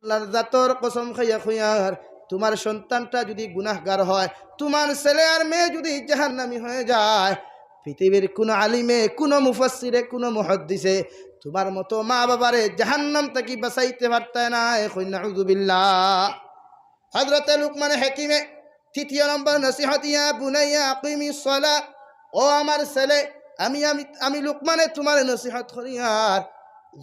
আল্লাহর জাতর কসম খাইয়া খুইয়ার তোমার সন্তানটা যদি গুনাহগার হয়, তোমার ছেলে আর মেয়ে যদি জাহান্নামী হয়ে যায়, পৃথিবীর কোন আলিমে, কোন মুফাসসিরে, কোন মুহাদ্দিসে তোমার মতো মা বাবারে জাহান্নাম থেকে বাঁচাইতে পারতে না। এখন নাউযুবিল্লাহ। হযরতে লুকমান হাকিমে ৩য় নম্বর নসিহত, ইয়া বুনাইয়া আকিমিস সালাহ, ও আমার ছেলে, আমি লুকমানে তোমার নসিহত করিয়ার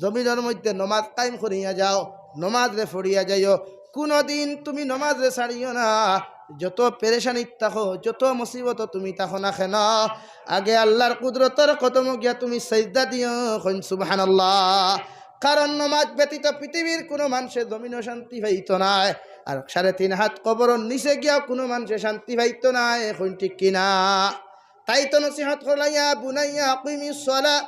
জমিনের মধ্যে নমাজ কায়েম করিয়া যাও, নমাজ রে পড়িয়া যাইও, কোনদিন তুমি নমাজ রে ছাড়িও না। যত পেরেশানি থাকো, যত মুসিবত তুমি থাকো না কেন, আগে আল্লাহর কুদরতের কদম গিয়া তুমি সাজদা দিও। সুবহানাল্লাহ। কারণ নমাজ ব্যতীত পৃথিবীর কোনো মানুষের জমিনও শান্তি পাইত না, আর ৩.৫ হাত কবরের নিচে গিয়া কোনো মানুষের শান্তি পাইত না। এখন ঠিক কিনা? তাই তো নসিহত করলাইয়া বুনাইয়া আকিমিস সালাহ,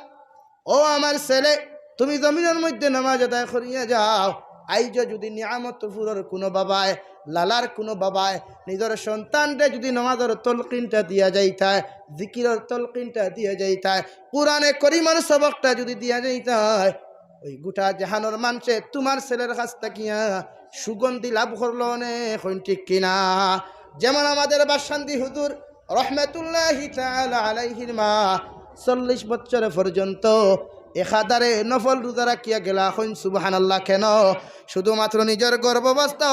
ও আমার ছেলে, তুমি জমিনের মধ্যে নামাজ আদায় করিয়া যাও। আইজ যদি নিয়ামতপুরের কোনো বাবায়, লালার কোনো বাবায় নিজের সন্তানরে যদি নামাজের তলকিনটা দিয়া যাইতায়, জিকিরের তলকিনটা দিয়া যাইতায়, কুরআনে করিমের সবকটা যদি দিয়া যাইতায়, ওই গোটা জাহানোর মানুষে তোমার ছেলের কাছ থাকিয়া সুগন্ধি লাভ করলো নে। এখন ঠিক কিনা? যেমন আমাদের বাসন্তি হুজুর রহমতুল্লাহি তাআলা আলাইহির মা ৪০ বছর পর্যন্ত একাধারে নফল রোজা রাখিয়া গেলা। এখন সুবহানাল্লাহ। কেন? শুধুমাত্র নিজের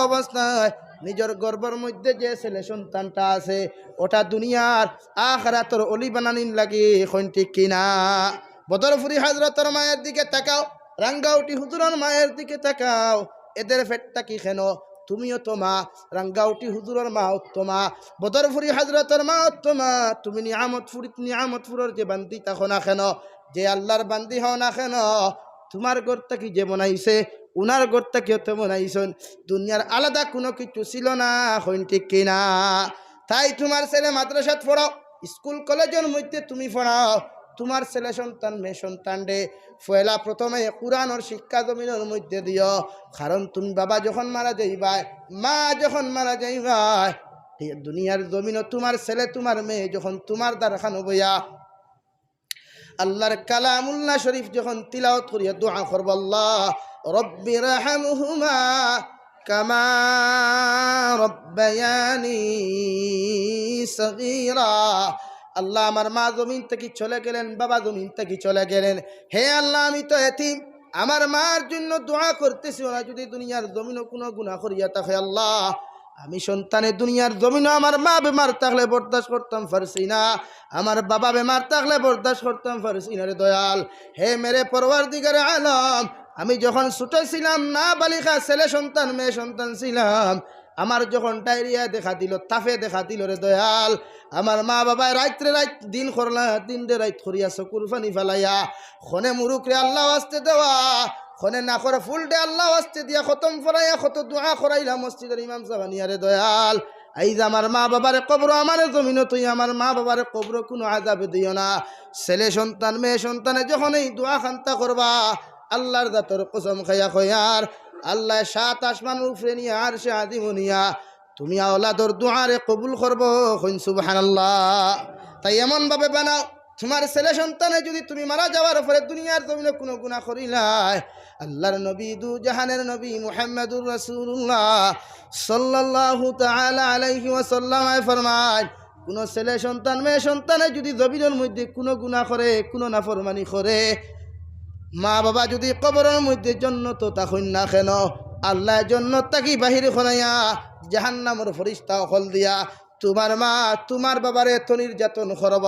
অবস্থায় নিজের গর্ভের মধ্যে যে ছেলে সন্তানটা আছে, ওটা দুনিয়ার আখিরাতের অলি বানানিন লাগে। এখন ঠিক কিনা? বদরপুরি হযরতের মায়ের দিকে তাকাও, রাঙ্গাউটি হুজুরের মায়ের দিকে তাকাও, এদের পেটটা কি কেন? তুমিও তো মা, রাঙ্গাউটি হুজুরের মা মা, বদরপুরি হযরতের মা মা। তুমি নিয়ামতপুরের যে বান্দি তখন না কেন, যে আল্লাহর বান্দি হও না কেন, তোমার ঘরটা কি যে বানাইছে, উনার ঘরটা কেউ তো বানাইছেন। দুনিয়ার আলাদা কোনো কিছু ছিল না। এখন ঠিক কিনা? তাই তোমার ছেলে মাদ্রাসাত পড়াও, স্কুল কলেজের মধ্যে তুমি পড়াও, তোমার ছেলে সন্তান মেয়ে সন্তান রে পয়লা প্রথমে কুরআনের শিক্ষা জমিনের মধ্যে দিও। কারণ তুমি বাবা যখন মারা যাইবাই, মা যখন মারা যাইবাই, দুনিয়ার জমিন তোমার ছেলে তোমার মেয়ে যখন তোমার দ্বারখানো বইয়া আল্লাহর কালামুল্লাহ শরীফ যখন তিলাওয়াত করিয়া দোয়া করব, আল্লাহ রব্বি রহমহুমা কামা রব্বায়ানি সগীরা। আল্লাহ, আমার মা জমিন থেকে চলে গেলেন, বাবা জমিন থেকে চলে গেলেন, হে আল্লাহ আমি তো এতিম, আমার মার জন্য দোয়া করতেছি, ওরা যদি দুনিয়ার জমিনও কোনো গুনাহ করিয়া থাকে, আল্লাহ আমি সন্তানে দুনিয়ার জমিনও আমার মা বেমার থাকলে বরদাস্ত করতাম পারছি না, আমার বাবা বেমার থাকলে বরদাস্ত করতাম পারছি না রে দয়াল। হে মেরে পরওয়ারদিগারে আলম, আমি যখন ছোট ছিলাম, না বালিকা ছেলে সন্তান মেয়ে সন্তান ছিলাম, আমার যখন ডায়রিয়া দেখা দিল, তাফে দেখা দিল রে দয়াল, আমার মা বাবায় রাত্রে রাত দিন করলা, দিন রে রাত করিয়া চকুর পানি ফেলাইয়া খনে মুরুখরে আল্লাহ আসতে দেওয়া, খনে না করে ফুল ডে আল্লাহ আসতে দিয়া খতম ফরাইয়া কত দোয়া করাইলা মসজিদের ইমাম সাবানিয়া রে দয়াল। এই যে আমার মা বাবার কবর আমার জমিন, তুই আমার মা বাবার কবর কোনো আযাবে দিও না। ছেলে সন্তান মেয়ে সন্তানে যখন এই দোয়া খান্তা করবা, আল্লাহর জাতর কসম খাইয়া খয়ার আল্লাহ ৭ আসমানের উপরে নিয়ে আর সে আদিমনিয়া তুমি আওলাদর দোয়ারে কবুল করবো। সুবহানাল্লাহ। তাই এমন ভাবে বানাও, তোমার ছেলে সন্তানে যদি তুমি মারা যাওয়ার পরে দুনিয়ার জমিনে কোনো গুনাহ করিলাই, আল্লাহর নবী দু জাহানের নবী মুহাম্মদুর রাসূলুল্লাহ সাল্লাল্লাহু তাআলা আলাইহি ওয়াসাল্লাম ফরমায়, কোনো ছেলে সন্তান মেয়ে সন্তানে যদি জমিনের মধ্যে কোনো গুনাহ করে, কোনো নাফরমানি করে, মা বাবা যদি কবরের মধ্যে জান্নাত তাকইন না কেন, আল্লাহ জান্নাত তাকি বাহির করাইয়া জাহান্নামের ফেরেশতা হল দিয়া তোমার মা তোমার বাবারে এত নির্যাতন করব।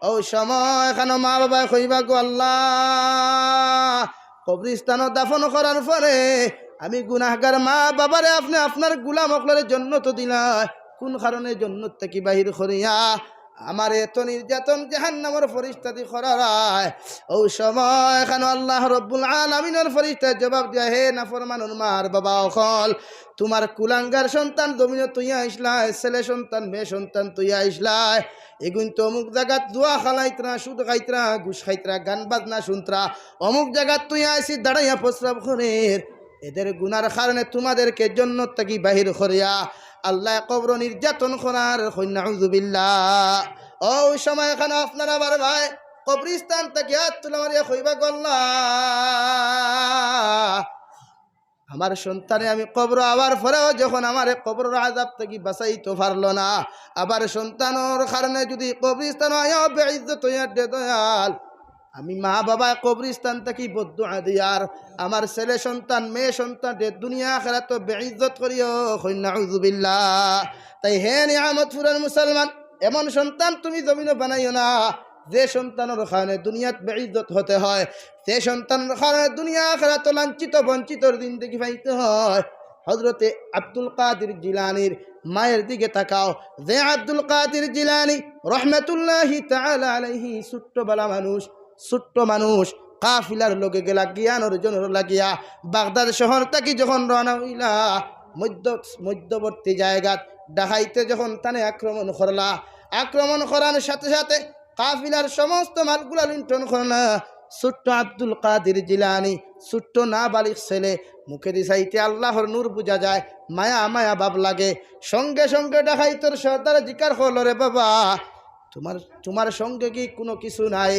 ওই সময় এখানে মা বাবা কইবা, গো আল্লাহ, কবরস্থানে দাফন করার পরে আমি গুনাহগার মা বাবারে আপনি আপনার গোলাম হকলের জান্নাত দিলা, কোন কারণে জান্নাত থেকে বাহির করিয়া আমার এত নির্যাতন জাহান্নামের ফেরেশতা দি করায়। ওই সময় এখানে আল্লাহ রব্বুল আলামিনের ফেরেশতা জবাব দেয়, হে নাফরমানুর মার বাবা অকল, তোমার কুলাঙ্গার সন্তান জমিনে তুই আইসলাই, ছেলে সন্তান মেয়ে সন্তান তুই আইসলাই, এগুন তো অমুক জায়গাত জুয়া খালাইতরা, সুদ খাইতরা, ঘুষ খাইতরা, গান বাজনা শুনতরা, অমুক জায়গাত তুই আইসি দাঁড়াইয়া প্রস্রাব করের, এদের গুনার কারণে তোমাদেরকে জান্নাত থেকে বাহির করিয়া আল্লাহ কবর নির্যাতন করার। নাউযুবিল্লাহ। ওই সময় এখানে আপনারা আবার ভাই কবরস্থান থেকে হাত তুলে মারিয়া কইবা, গল্লা আমার সন্তানে আমি কবর আবার পরেও যখন আমার কবর আযাব থেকে বাঁচাইতে পারলো না, আবার সন্তানোর কারণে যদি কবরস্থান আয়াও বেইজ্জত হইয়া দে দয়াল, আমি মা বাবা কবরস্থান থেকে বদদুয়া দিয়ার আমার ছেলে সন্তান মেয়ে সন্তান দুনিয়া আখিরাত তো বেইজ্জত করিও কই নাউযুবিল্লাহ। তাই হে নিয়ামতপুরের মুসলমান, এমন সন্তান তুমি জমিনে বানাইও না যে সন্তানের কারণে দুনিয়াত বেইজ্জত হতে হয়, যে সন্তানের কারণে দুনিয়া আখিরাত লাঞ্ছিত বঞ্চিতর জিন্দেগি পাইতে হয়। হযরতে আব্দুল কাদের জিলানীর মায়ের দিকে তাকাও, যে আব্দুল কাদের জিলানী রহমাতুল্লাহি তাআলা আলাইহি ছোট্টবেলা মানুষ, ছোট্ট মানুষ কাফিলার লোকে গেলা জ্ঞান অর্জনের লাগিয়া বাগদাদ শহর থেকে যখন রওনা হইলা মধ্যবর্তী জায়গাত ডাকাইতে যখন তানে আক্রমণ করলা, আক্রমণ করার সাথে সাথে কাফিলার সমস্ত মালগুলা লুণ্ঠন করলা। ছোট্ট আব্দুল কাদের জিলানী ছোট্ট নাবালিগ ছেলে, মুখে দিছাইতে আল্লাহর নূর বুঝা যায়, মায়া মায়া ভাব লাগে। সঙ্গে সঙ্গে ডাকাইতর সর্দার জিকার হল, রে বাবা তোমার সঙ্গে কি কোনো কিছু নাই?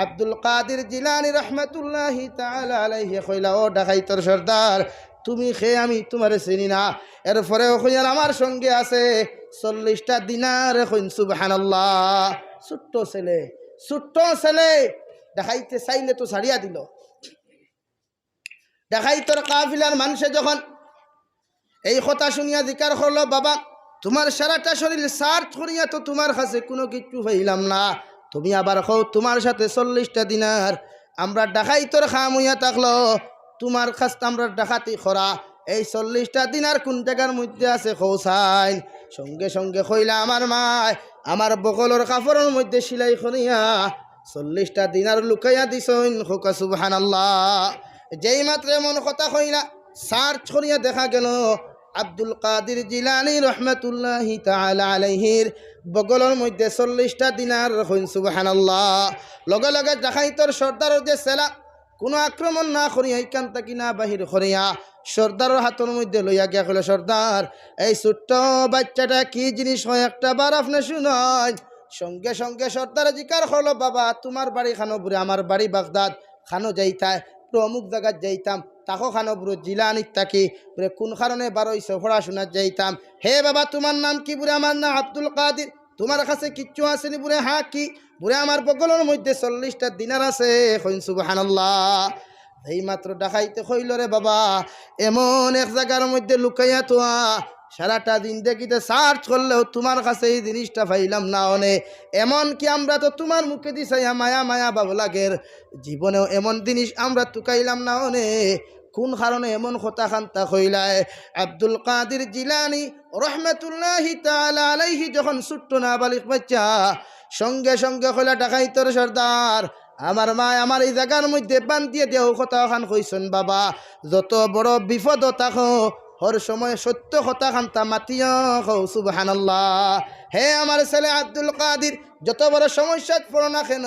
আব্দুল কাদের জিলানী রহমাতুল্লাহি তাআলা আলাইহি কইলা, ও ডাকাইতর সর্দার, তুমি খে আমি তোমারে চিনি না, এরপরেও কইয়ার আমার সঙ্গে আছে 40টা দিনার। কইন সুবহানাল্লাহ। ছোট্ট ছেলে দেখাইতে চাইলে তো ছাড়িয়া দিল। দেখাইতর কাফিলার মানুষে যখন এই কথা শুনিয়া জিকার করলো, বাবা তোমার সারাটা শরীর সার্চ করিয়া তো তোমার কাছে কোনো কিছু পাইলাম না, তুমি আবার কও তোমার সাথে 40টা দিনার। আমরা ডাকাইতর খাম হইয়া থাকলো, তোমার কাছ আমরা ডাকাতি করা, এই 40টা দিনার কোন জায়গার মধ্যে আছে খোসাইন। সঙ্গে সঙ্গে কইলা আমার মায় আমার বগলের কাপড়ের মধ্যে সেলাই করিয়া 40টা দিনার লুকাইয়া দিছইন। হোকা সুবহানাল্লাহ। যেই মাত্র এমন কথা কইলা, সার্চ করিয়া দেখা গেল আব্দুল কাদের জিলানী রহমাতুল্লাহি তাআলা আলাইহির বগলের মধ্যে 40টা দিনার। হইন সুবহানাল্লাহ। লগে লগে ডাকাইতর সর্দারের যে সেলা কোনো আক্রমণ না করিয়া এইখান থাকি না বাহির করিয়া সর্দারের হাতের মধ্যে লইয়া গিয়া কইল, সর্দার এই ছোট্ট বাচ্চাটা কি জিনিস হয় একটা বার আপনি শুনাই। সঙ্গে সঙ্গে সর্দার জিকার হলো, বাবা তোমার বাড়ি খানো বুড়ে, আমার বাড়ি বাগদাদ, খানো যাইতায় অমুক জায়গায় যাইতাম, তাকো খানো বুড়ো জিলানির থাকি বুড়ে, কোন কারণে বারোইশো পড়াশোনার যাইতাম। হে বাবা তোমার নাম কি বুড়ে? আমার নাম আব্দুল কাদের। তোমার কাছে কিচ্ছু আসেনি বুড়ে? হ্যাঁ কি বুড়ে? আমার বগলের মধ্যে 40টা দিনার আছে। কইন সুবহানাল্লাহ। এই মাত্র ডাকাইতে কইল, রে বাবা এমন এক জায়গার মধ্যে লুকাইয়া তোয়া সারাটা দিন দেখিতে সার্চ করলেও তোমার কাছে এই জিনিসটা পাইলাম না। অনে এমন কি আমরা তো তোমার মুখে দিছাইয়া মায়া মায়া বাবু লাগের, জীবনেও এমন জিনিস আমরা তুকাইলাম না। অনে কোন কারণে এমন কথা খান্তা কইলায়? আব্দুল কাদের জিলানী রহমাতুল্লাহি তাআলা আলাইহি যখন ছোট্ট নাবালিগ বাচ্চা, সঙ্গে সঙ্গে কইলা, ডাকাইতর সর্দার আমার মা আমার এই জায়গার মধ্যে বান্ধিয়ে দেও কথা খান কইছেন। বাবা যত বড় বিপদ থাকো হর সময় সত্য কথা খান্তা মাতিয়া কও সুবহানাল্লাহ। হে আমার ছেলে আব্দুল কাদের, যত বড় সমস্যাত পড়ো না কেন,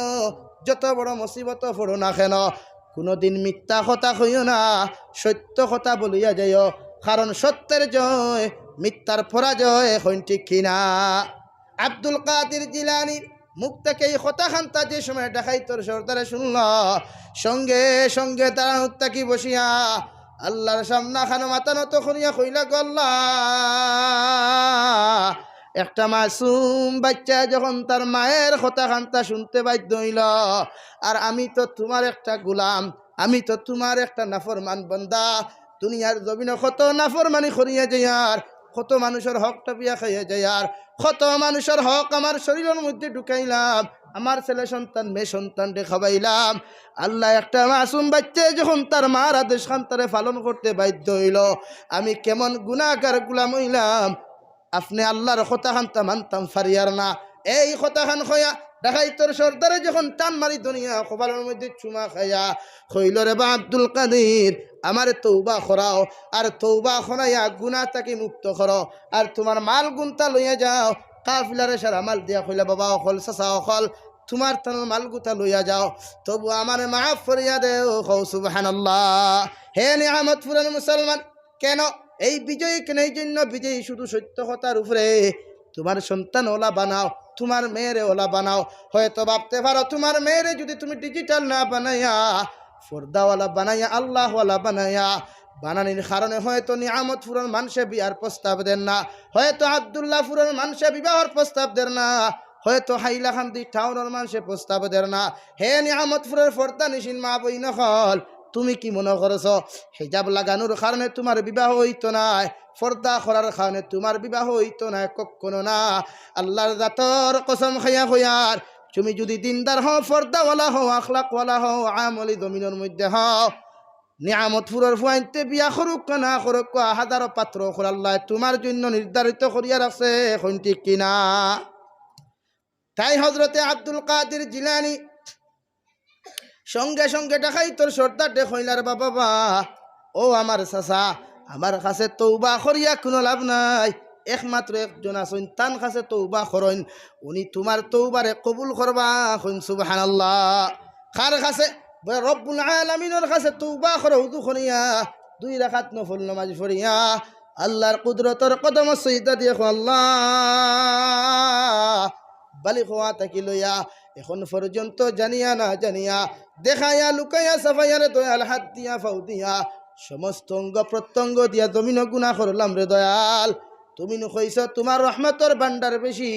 যত বড় মুসিবত পড়ো না কেন, কোনোদিন মিথ্যা কথা কইও না, সত্য কথা বলিয়া যাইও, কারণ সত্যের জয় মিথ্যার পরাজয়। হইন ঠিক কিনা? আব্দুল কাদের জিলানীর মুখ থেকে এই কথা খান্তা যে সময় ডাকাইতর সর্দারে শুনল, সঙ্গে সঙ্গে তারা উত্তাকি বসিয়া আল্লাহর সামনা খানো মাথা নত করিয়া কইলা, গল্লা একটা মাসুম বাচ্চা যখন তার মায়ের কথা খান্তা শুনতে বাধ্য হইল, আর আমি তো তোমার একটা গোলাম, আমি তো তোমার একটা নাফরমান বান্দা, দুনিয়ার জমিনে কত নাফরমানি করিয়া যায়, আর কত মানুষের হক টাপিয়া খাইয়া যায়, আর কত মানুষের হক আমার শরীরের মধ্যে ঢুকাইলাম, আমার ছেলে সন্তান মেয়ে সন্তান খাওয়াইলাম। আল্লাহ একটা মাসুম বাচ্চা যখন তার মার আদেশ খান্তারে পালন করতে বাধ্য হইল, আমি কেমন গুনাহগার গোলাম হইলাম। আপনি আল্লাহর কথা খান্তা মানতাম ফারিয়ার না। এই কথা খান খয়া ডাকাইতর সর্দারে যখন টান মারি দুনিয়া কপালের মধ্যে চুমা খাইয়া কইল, রে বা আব্দুল কাদের আমার তৌবা করাও, আর তৌবা করাইয়া গুনাহ থেকে মুক্ত করো, আর তোমার মাল গুনতা লইয়া যাও। কাফিলারে সারা মাল দিয়া কইলা, বাবা অকল চাচা অকল তোমার তার মাল গুতা লইয়া যাও, তবু আমার মাফ করিয়া দেও। কও সুবহানাল্লাহ। হে নিয়ামতপুরের মুসলমান, কেন এই বিজয়ী, কেন এই জন্য বিজয়ী? শুধু সত্য কথার উপরে। তোমার সন্তান ওলা বানাও, তোমার মেয়েরে ওলা বানাও। হয়তো ভাবতে পারো তোমার মেয়েরে যদি তুমি ডিজিটাল না বানাইয়া, পর্দাওয়ালা বানাইয়া, আল্লাহওয়ালা বানাইয়া বানানির কারণে হয়তো নিয়ামতপুরের মানুষে বিয়ার প্রস্তাব দেন না, হয়তো আব্দুল্লাহপুরের মানুষে বিবাহর প্রস্তাব দেন না, হয়তো হাইলাকান্দি টাউনের মানুষে প্রস্তাব দেন না। হে নিয়ামতপুরের ফর্দা নিশিন মা বই নকল, তুমি কি মনে করছ হিজাব লাগানোর কারণে তোমার বিবাহ হইতো না, পর্দা করার কারণে তোমার বিবাহ হইতো না? কখনো না। আল্লাহর জাতর কসম খাইয়া হইয়ার, তুমি যদি দিনদার হও, পর্দাওয়ালা হও, আখলাকওয়ালা হও, আমলি জমিনের মধ্যে হও, নিয়ামতপুরের ফুয়াইতে বিয়া করুক না করুক, হাজারো পাত্র আল্লাহ তোমার জন্য নির্ধারিত করিয়া রাখছে, এখন ঠিক কিনা? তাই হজরতে আব্দুল কাদের জিলানী সঙ্গে সঙ্গে দেখাই তোর সর্দার দেখইলার, বাবা ও আমার চাচা, আমার কাছে তৌবা করিয়া কোনো লাভ নাই, একমাত্র একজন আছেন, তান কাছে তৌবা করেন, উনি তোমার তৌবারে কবুল করবা। কইন সুবহানাল্লাহ। কার কাছে? রব্বুল আলামিনের কাছে তৌবা করো, উযু করিয়া 2 রাকাত নফল নামাজ পড়িয়া আল্লাহর কুদরতের কদম সজদা দিয়ে আল্লাহ বালিগ হওয়া থাকি লইয়া এখন পর্যন্ত জানিয়া না জানিয়া, দেখাইয়া লুকাইয়া সাফাইয়া রে দয়াল, হাত দিয়া ফাউ দিয়া সমস্ত অঙ্গ প্রত্যঙ্গ দিয়া জমিন গুনাহ করলাম রে দয়াল। তুমি কইছ তোমার রহমতের ভান্ডার বেশি,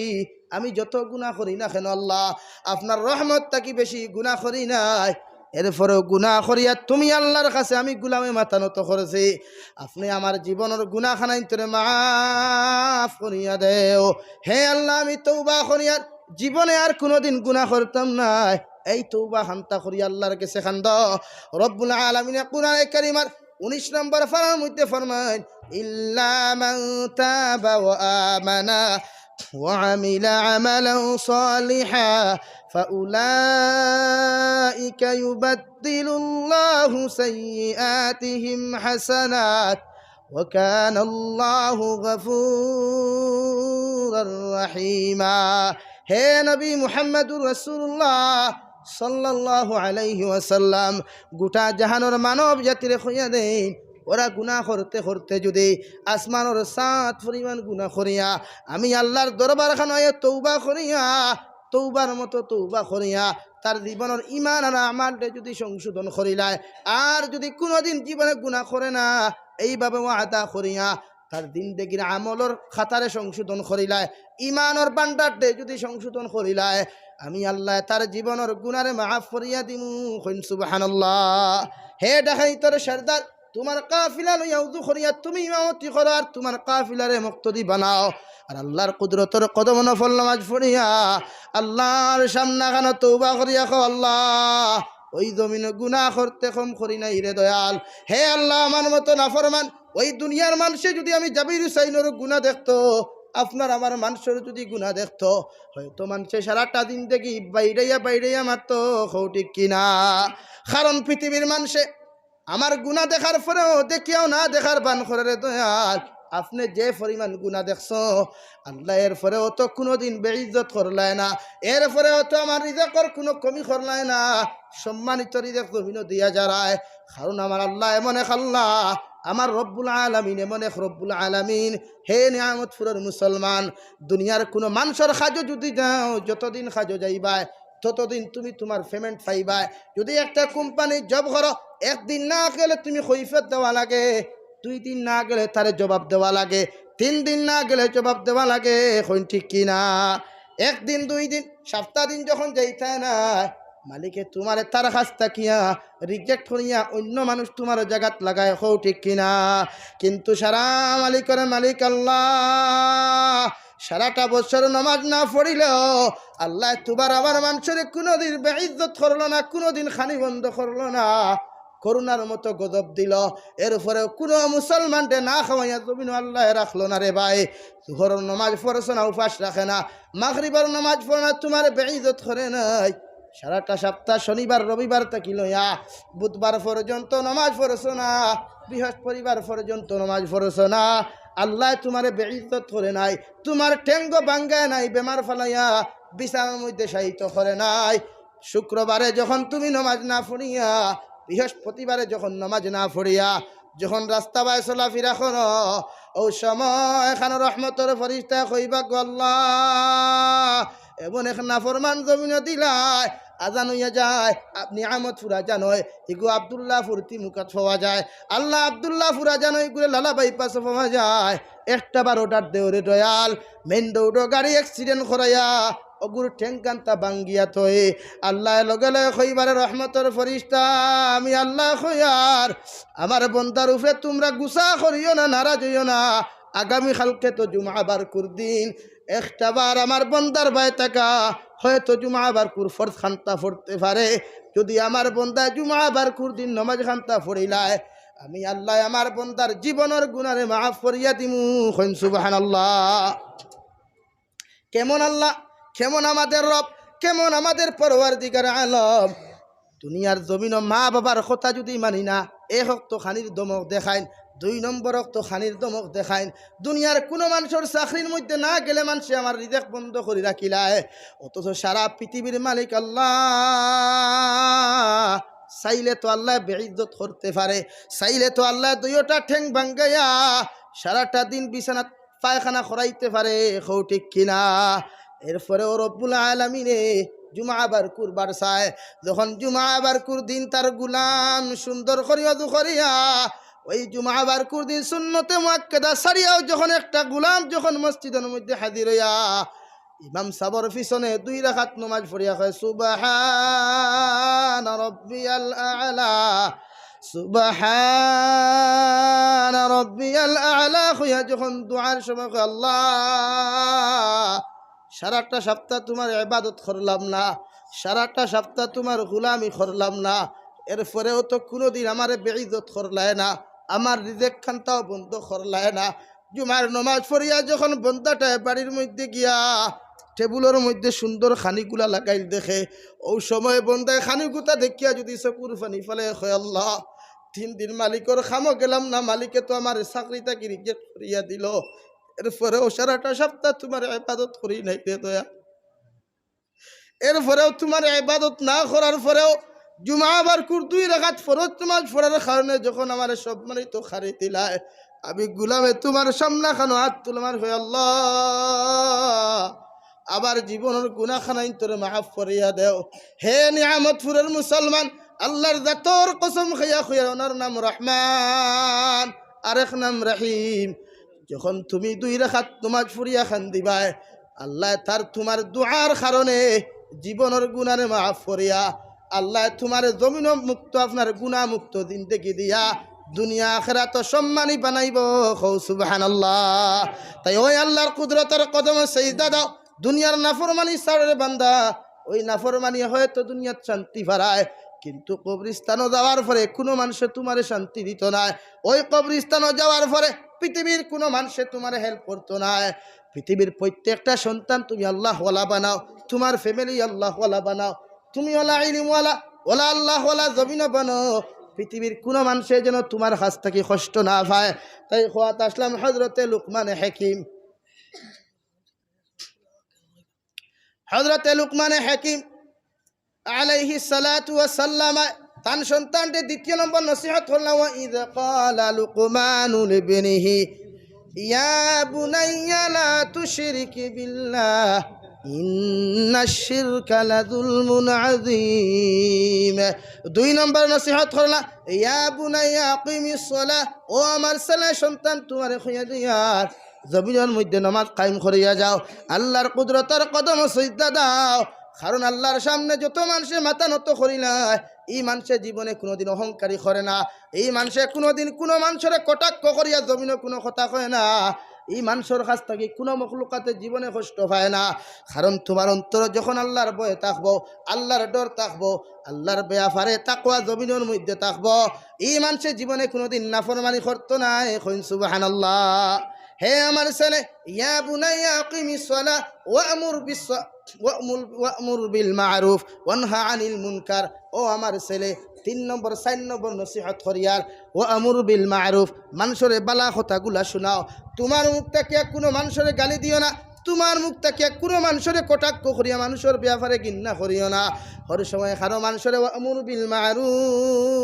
আমি যত গুনাহ করি না কেন আল্লাহ আপনার রহমত থাকি বেশি গুনাহ করি নাই, এরপরেও গুনাহ করিয়া তুমি আল্লাহর কাছে আমি গুলামে মাথা নত করেছি, আপনি আমার জীবনের গুনাহখানাই তোরে মাফ করিয়া দেও। হে আল্লাহ, আমি তৌবা করিয়া জীবনে আর কোনোদিন গুনাহ করতাম না, এই তৌবা হান্তা করি আল্লাহর কাছে খান্দ। রব্বুল আলামিন কুরআনে কারীমার 19 নম্বর পারার মধ্যে ফরমান, ইল্লা মান তাবা ওয়া আমানা ওয়া আমিলা আমালান সালিহা ফাউলাইকা ইউবাদদিলুল্লাহু সাইয়্যাতিহিম হাসানাত ওয়া কানা আল্লাহু গফুরার রহিমা। হে নবী মুহাম্মদুর রাসূলুল্লাহ সাল্লাল্লাহু আলাইহি ওয়াসাল্লাম, গোটা জাহানের মানব জাতির কইয়া দেন, ওরা গুনাহ করতে করতে যদি আসমানের সাত পরিমাণ গুনাহ করিয়া আমি আল্লাহর দরবার খানায় তৌবা করিয়া, তৌবার মতো তৌবা করিয়া তার জীবনের ইমান আর আমালটা যদি সংশোধন করিলায়, আর যদি কোনোদিন জীবনে গুনাহ করে না, এইভাবে ওয়াদা করিয়া তার জিন্দেগির আমলের খাতারে সংশোধন করিলায়, ইমানের বান্ডারটে যদি সংশোধন করিলায়, আমি আল্লাহ তার জীবনের গুনারে মাফ করিয়া দিমু। কইন সুবহানাল্লাহ। হে ডাকাইতের সরদার, তোমার কাফিলা লইয়া উযু করিয়া তুমি ইমামতি করো, আর তোমার কাফিলারে মুক্তদি বানাও, আর আল্লাহর কুদরতের কদম নফল নামাজ পড়িয়া আল্লাহর সামনাখানে তওবা করিয়া কও, আল্লাহ ওই জমিনে গুনাহ করতে কম করি নাই রে দয়াল। হে আল্লাহ, আমার মতো নাফরমান ওই দুনিয়ার মানুষে যদি আমি জাবির হুসাইনের গুনাহ দেখতো, আপনার আমার মানুষের যদি গুনাহ দেখতো, হয়তো মানুষে সারাটা দিন দেখি বাইরাইয়া বাইরাইয়া মারতো। ঠিক কিনা? কারণ পৃথিবীর মানুষে আমার গুনাহ দেখার পরেও দেখিয়াও না দেখার বান করে রে দয়াল। আপনি যে পরিমাণ গুনাহ দেখছো, আল্লাহ এর পরেও তো কোনোদিন বেইজ্জত করলায় না, এর পরেও তো আমার রিজেকর কোনো কমি করলায় না, সম্মানিত রিজেক জমিনও দিয়া যারায়। কারণ আমার আল্লাহ এমন এক আল্লাহ, আমার রব্বুল আলামিন এমন এক রব্বুল আলামিন। হে নিয়ামতপুরের মুসলমান, দুনিয়ার কোনো মানুষের খাজো যদি যাও, যতদিন খাজো যাইবাই ততদিন তুমি তোমার পেমেন্ট পাইবাই। যদি একটা কোম্পানি জব করো, একদিন না গেলে তুমি কৈফিয়ত দেওয়া লাগে, 2 দিন না গেলে তারে জবাব দেওয়া লাগে, 3 দিন না গেলে জবাব দেওয়া লাগে। এখন ঠিক কিনা? 1 দিন 2 দিন সপ্তাহ দিন যখন যাইতে না, মালিকে তোমার তার কাছ তাকিয়া রিজেক্ট করিয়া অন্য মানুষ তোমার জায়গাত লাগায়। হো ঠিক কিনা? কিন্তু সারা মালিকের মালিক আল্লাহ, সারাটা বছর নামাজ না পড়িলেও আল্লাহ তোমার আমার মানুষের কোনোদিন বেইজ্জত করলো না, কোনোদিন খানি বন্ধ করলো না, করুণার মতো গজব দিল। এরপরে কোনো মুসলমানকে না খাওয়াইয়া জমিন আল্লাহ রাখলো না রে ভাই। জোহরের নামাজ পড়েছো না, উপাস রাখে না, মাগরিবের নামাজ পড়ে না, তোমার বেইজ্জত করে নাই। সারাটা সপ্তাহ শনিবার রবিবার থেকে লইয়া বুধবার পর্যন্ত নামাজ পড়েছো না, বৃহস্পতিবার পর্যন্ত নামাজ পড়েছো না, আল্লাহ তোমারে বেইজ্জত করে নাই, তোমার ঠেঙ্গ ভাঙ্গায় নাই, বেমার ফেলাইয়া বিছানার মধ্যে শায়িত করে নাই। শুক্রবারে যখন তুমি নামাজ না পড়িয়া, বৃহস্পতিবারে যখন নামাজ না পড়িয়া যখন রাস্তা বাই চলাফেরা করো, ও সময় এখানে রহমতের ফেরেশতা কইবা, গো আল্লাহ এমন এক নাফরমান জমিন দিলাই, আজান হইয়া যায়, আপনি আমদ ফুরা জানয় এগো আব্দুল্লাহ ফুরতি মুখাত পাওয়া যায়, আল্লাহ আব্দুল্লাহ ফুরা জানো এগুলো লালা বাইপাস পাওয়া যায়। একটা বার ওটার দেওরে দয়াল মেন দৌড় গাড়ি অ্যাক্সিডেন্ট করাইয়া অগুর ঠেঙ্কান্তা বাঙ্গিয়া থয়ে আল্লাহ লগে লগে খইবারে রহমতর ফরিস্তা আমি আল্লাহ খয়ার আমার বন্দার উপরে তোমরা গুসা করিও না, নারাজ হইও না। আগামী কালকে তো জুমা বারকুর দিন, একটা বার আমার বন্দার বাই থাকা হয়তো জুমা বারকুর ফরজ খান্তা পড়তে পারে। যদি আমার বন্দা জুমা বারকুর দিন নমাজ খান্তা পড়িলায় আমি আল্লাহ আমার বন্দার জীবনের গুনারে মাফ করিয়া দিমু। কইন সুবহানাল্লাহ। কেমন আল্লাহ, কেমন আমাদের রব, কেমন আমাদের পরওয়ারদিগার আলম। দুনিয়ার জমিন মা বাবার কথা যদি মানি না, এক তো খানির দমক দেখাইন, 2 নম্বর তো খানির দমক দেখাইন। দুনিয়ার কোনো মানুষের চাকরির মধ্যে না গেলে মানুষে আমার রিজেক বন্ধ করে রাখিলায়, অথচ সারা পৃথিবীর মালিক আল্লাহ চাইলে তো আল্লাহ বেইজ্জত করতে পারে, চাইলে তো আল্লাহ 2টা ঠ্যাং ভাঙ্গাইয়া সারাটা দিন বিছানাত পায়খানা করাইতে পারে। কও ঠিক কিনা? এরপরেও রব্বুল আলামিনে জুমা বারকুর বারসায় যখন জুমা বারকুর দিন তার গুলাম সুন্দর করিয়া দুখরিয়া ওই জুমা বারকুর দিন সুন্নতে মুআক্কাদা সারিয়াও যখন একটা গুলাম যখন মসজিদের মধ্যে হাজির হইয়া ইমাম সাবর পিছনে 2 রাকাত নামাজ পড়িয়া কয় সুবহান রাব্বিয়াল আ'লা, সুবহান রাব্বিয়াল আ'লা কইয়া যখন দুআর সময় কয় আল্লাহ সারাটা সপ্তাহ তোমার ইবাদত করলাম না, সারাটা সপ্তাহ তোমার গোলামি করলাম না, এরপরেও তো কোনোদিন আমার বেইজ্জত করলায় না, আমার রিজেক খানটাও বন্ধ করলায় না। জুমার নমাজ পড়িয়া যখন বন্দাটা বাড়ির মধ্যে গিয়া টেবুলের মধ্যে সুন্দর খানিগুলা লাগাইল দেখে, ওই সময় বন্দায় খানিগুতা দেখিয়া যদি চকুর পানি ফেলে হয় আল্লাহ 3 দিন মালিকর খামো গেলাম না, মালিকে তো আমার চাকরিটাকে রিজেক্ট করিয়া দিল, এরপরেও সারাটা সপ্তাহ তোমার ইবাদত করি নাই রে দয়া। এরপরেও তোমার ইবাদত না করার পরেও জুমা বারকুর 2 রাকাত ফরজ নামাজ পড়ার কারণে যখন আমার সম্মানিত খারি দিলায় আমি গুলামে তোমার সামনা খানো হাত তুলমার হয়ে আল্লাহ আবার জীবনের গুনাহখানাইন তোরে মাফ করিয়া দেও। হে নিয়ামতপুরের মুসলমান, আল্লাহর জাতর কসম খাইয়া খুইয়া ওনার নাম রহমান আরেক নাম রহিম। যখন তুমি 2 রাকাত নামাজ পড়িয়া খান দিবাই আল্লাহ তার তোমার দুআর কারণে জীবনের গুনারে মাফ করিয়া আল্লাহ তোমার জমিন মুক্ত আপনার গুনাহ মুক্ত জিন্দেগি দিয়া দুনিয়া আখিরাত সম্মানী বানাইব। কও সুবহানাল্লাহ। তাই ওই আল্লাহর কুদরতের কদমে সিজদা দাও। দুনিয়ার নাফরমানি ছাড়ে বান্দা, ওই নাফরমানি হয়তো দুনিয়াত শান্তি হারায়, কিন্তু কবরস্থানও যাওয়ার পরে কোনো মানুষে তোমারে শান্তি দিত না। ওই কবরস্থানও যাওয়ার পরে পৃথিবীর কোনো মানুষে তোমার হেল্প করতো না। পৃথিবীর প্রত্যেকটা সন্তান তুমি আল্লাহওয়ালা বানাও, তোমার ফ্যামিলি আল্লাহওয়ালা বানাও, তুমি ওলা ইলমওয়ালা ওলা আল্লাহওয়ালা জমিন বানাও। পৃথিবীর কোনো মানুষে যেন তোমার কাছ থেকে কষ্ট না পায়। তাই খোয়াত আসলাম হজরতে লুকমান হাকিম, হজরতে লুকমান হাকিম আলাইহিস সালাতু ওয়াস সালাম তান সন্তানকে 2 নম্বর নসিহত হলো ওয়া ইয ক্বালা লুকমানু লিবনিহি ইয়া বুনাইয়া লা তুশরিক বিল্লাহ ইন্নাশ শিরকা লাযুলমুন আযীম। 2 নম্বর নসিহত হলো ইয়া বুনাইয়া আকিমিস সালাহ, ও আমার ছেলে সন্তান তোমার খুঁয়া দিয়ার জমিনের মধ্যে নামাজ কায়েম করিয়া যাও, আল্লাহর কুদরতের কদম সিজদা দাও। কারণ আল্লাহর সামনে যত মানুষে মাথা নত করিলায় এই মানুষের জীবনে কোনোদিন অহংকারী করে না, এই মানুষে কোনোদিন কোনো মানুষের কটাক্ষ করিয়া জমিনে কোনো কথা কয় না, এই মানুষের কাছ থেকে কোনো মখলুকাতে জীবনে কষ্ট পায় না। কারণ তোমার অন্তর যখন আল্লাহর ভয়ে থাকবো, আল্লাহর ডর থাকবো, আল্লাহর ব্যাপারে তাকওয়া জমিনের মধ্যে থাকবো, এই মানুষের জীবনে কোনোদিন নাফরমানি করতো না। কইন সুবহানাল্লাহ। হে আমার ছেলে, ইয়া বুনাইয়া আকিমিস সালাহ ওয়া'মুর বিল মা'রুফ ওয়ানহা আনিল মুনকার। ও আমার ছেলে 3 নম্বর 4 নম্বর নসিহত করিয়ার ওয়া'মুর বিল মা'রুফ, মানুষের বালা কথাগুলা শোনাও। তোমার মুখ থেকে কোনো মানুষের গালি দিও না, তোমার মুখ থেকে কোনো মানুষের কটাক্ষ করিয়া মানুষের ব্যাপারে ঘৃণা করিও না। হর সময় কারো মানুষের ওয়া'মুর বিল মা'রুফ,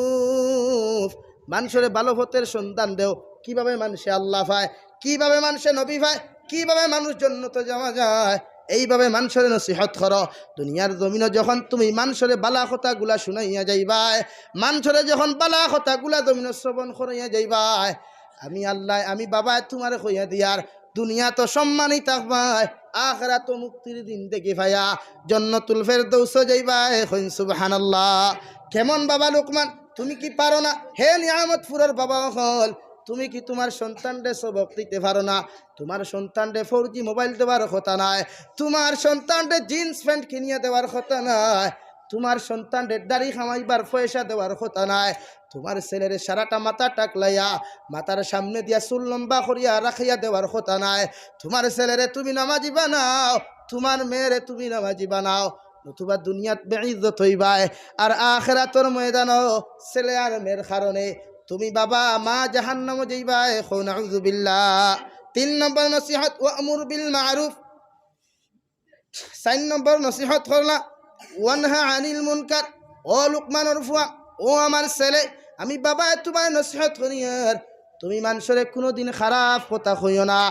মানুষের ভালো পথের সন্ধান দেও। কিভাবে মানুষে আল্লাহ পায়, কিভাবে মানুষে নবী পায়, কিভাবে মানুষ জান্নাতে যাওয়া যায়, এইভাবে মানুষের নসিহত করো। দুনিয়ার জমিনে যখন তুমি মানুষের বালা কথাগুলা শুনাইয়া যাইবাই, মানুষের যখন বালা কথাগুলা জমিনে শ্রবণ করাইয়া যাইবাই, আমি আল্লাহ আমি বাবা তোমার কইয়া দিয়ার দুনিয়া তো সম্মানই থাকবাই, আখরা তো মুক্তির দিন দেখি ভাইয়া জান্নাতুল ফেরদৌস যাইবাই। কইন সুবহানাল্লাহ। কেমন বাবা লোকমান, তুমি কি পারো না? হে নিয়ামতপুরের বাবা হল, তুমি কি তোমার সন্তানরে সবক দিতে পারো না? তোমার সন্তানরে 4G মোবাইল দেওয়ার কথা নাই, তোমার সন্তানরে জিন্স প্যান্ট কিনিয়ে দেওয়ার কথা নাই, তোমার সন্তানরে দাড়ি খামাইবার পয়সা দেওয়ার কথা নাই, তোমার ছেলের সারাটা মাথা টাকলাইয়া মাথার সামনে দিয়া চুল লম্বা করিয়া রাখিয়া দেওয়ার কথা নাই, তোমার ছেলেরে তুমি নামাজি বানাও, তোমার মেয়েরে তুমি নামাজি বানাও, নতুবা দুনিয়াত বেইজ্জত হইবাই, আর আখিরাতের ময়দানও ছেলে আর মেয়ের কারণে তুমি বাবা মা জাহান্নাম যাইবাই। নাউযু বিল্লাহ। 3 নম্বর নসিহত ওয়ামুর বিল মারুফ। 4 নম্বর নসিহত হলো ওয়ানহা আনিল মুনকার। ও লুকমানুর ফুয়া, ও আমার ছেলে, আমি বাবা তোমার নসিহত করি, আর তুমি মানুষের কোনোদিন খারাপ কথা কইও না,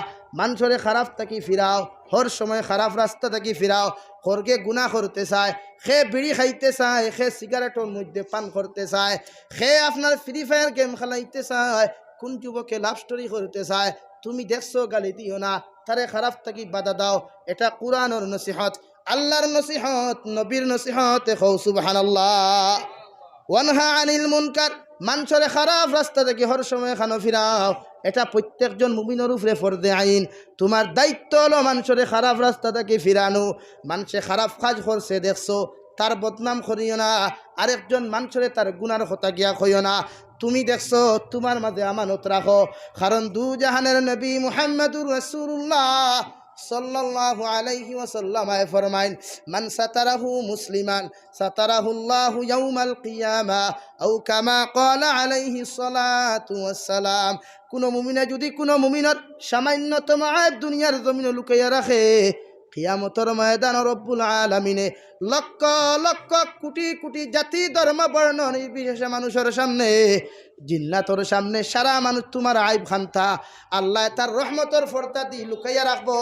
মানুষের খারাপ থাকি ফিরাও, হর সময় খারাপ রাস্তা থাকি ফিরাও। খরকে গুনাহ করতে চায়, সে বিড়ি খাইতে চায়, সে সিগারেটের মধ্যে পান করতে চায়, সে আপনার ফ্রি ফায়ার গেম খেলাইতে চায়, কোন যুবকে লাভ স্টোরি করতে চায়, তুমি দেখছো গালি দিও না, তারে খারাপ থাকি বাধা দাও। এটা কুরআনের নসিহত, আল্লাহর নসিহত, নবীর নসিহত। সুবহানাল্লাহ। ওয়ানহা আনিল মুনকার, মানুষের খারাপ রাস্তা থেকে হর সময় খানো ফিরাও, এটা প্রত্যেকজন মুমিনের উপরে ফরজে আইন। তোমার দায়িত্ব হলো মানুষের খারাপ রাস্তা থেকে ফিরানো। মানুষে খারাপ কাজ করছে দেখছো, তার বদনাম করিও না, আরেকজন মানুষের তার গুনার কথা গিয়া কইও না। তুমি দেখছো, তোমার মাঝে আমানত রাখো, কারণ দু জাহানের নবী মুহাম্মদুর রাসূলুল্লাহ সাল্লাল্লাহু আলাইহি ওয়াসাল্লাম ফরমাইন, মান সাতারাহু মুসলিমান সাতারাহুল্লাহু ইয়াউমাল কিয়ামা আও কামা ক্বালা আলাইহি সালাতু ওয়াসসালাম। কোন মুমিনা যদি কোন মুমিনার সামান্যতম আয়াত দুনিয়ার জমিনে লুকাইয়া রাখে, কিয়ামতের ময়দান রব্বুল আলামিনে লক্ষ লক্ষ কোটি কোটি জাতি ধর্ম বর্ণ নির্বিশেষে মানুষের সামনে, জিন্নাতর সামনে সারা মানুষ তোমার আইব খান্তা আল্লাহ তার রহমতের ফর্দা দি লুকাইয়া রাখবো।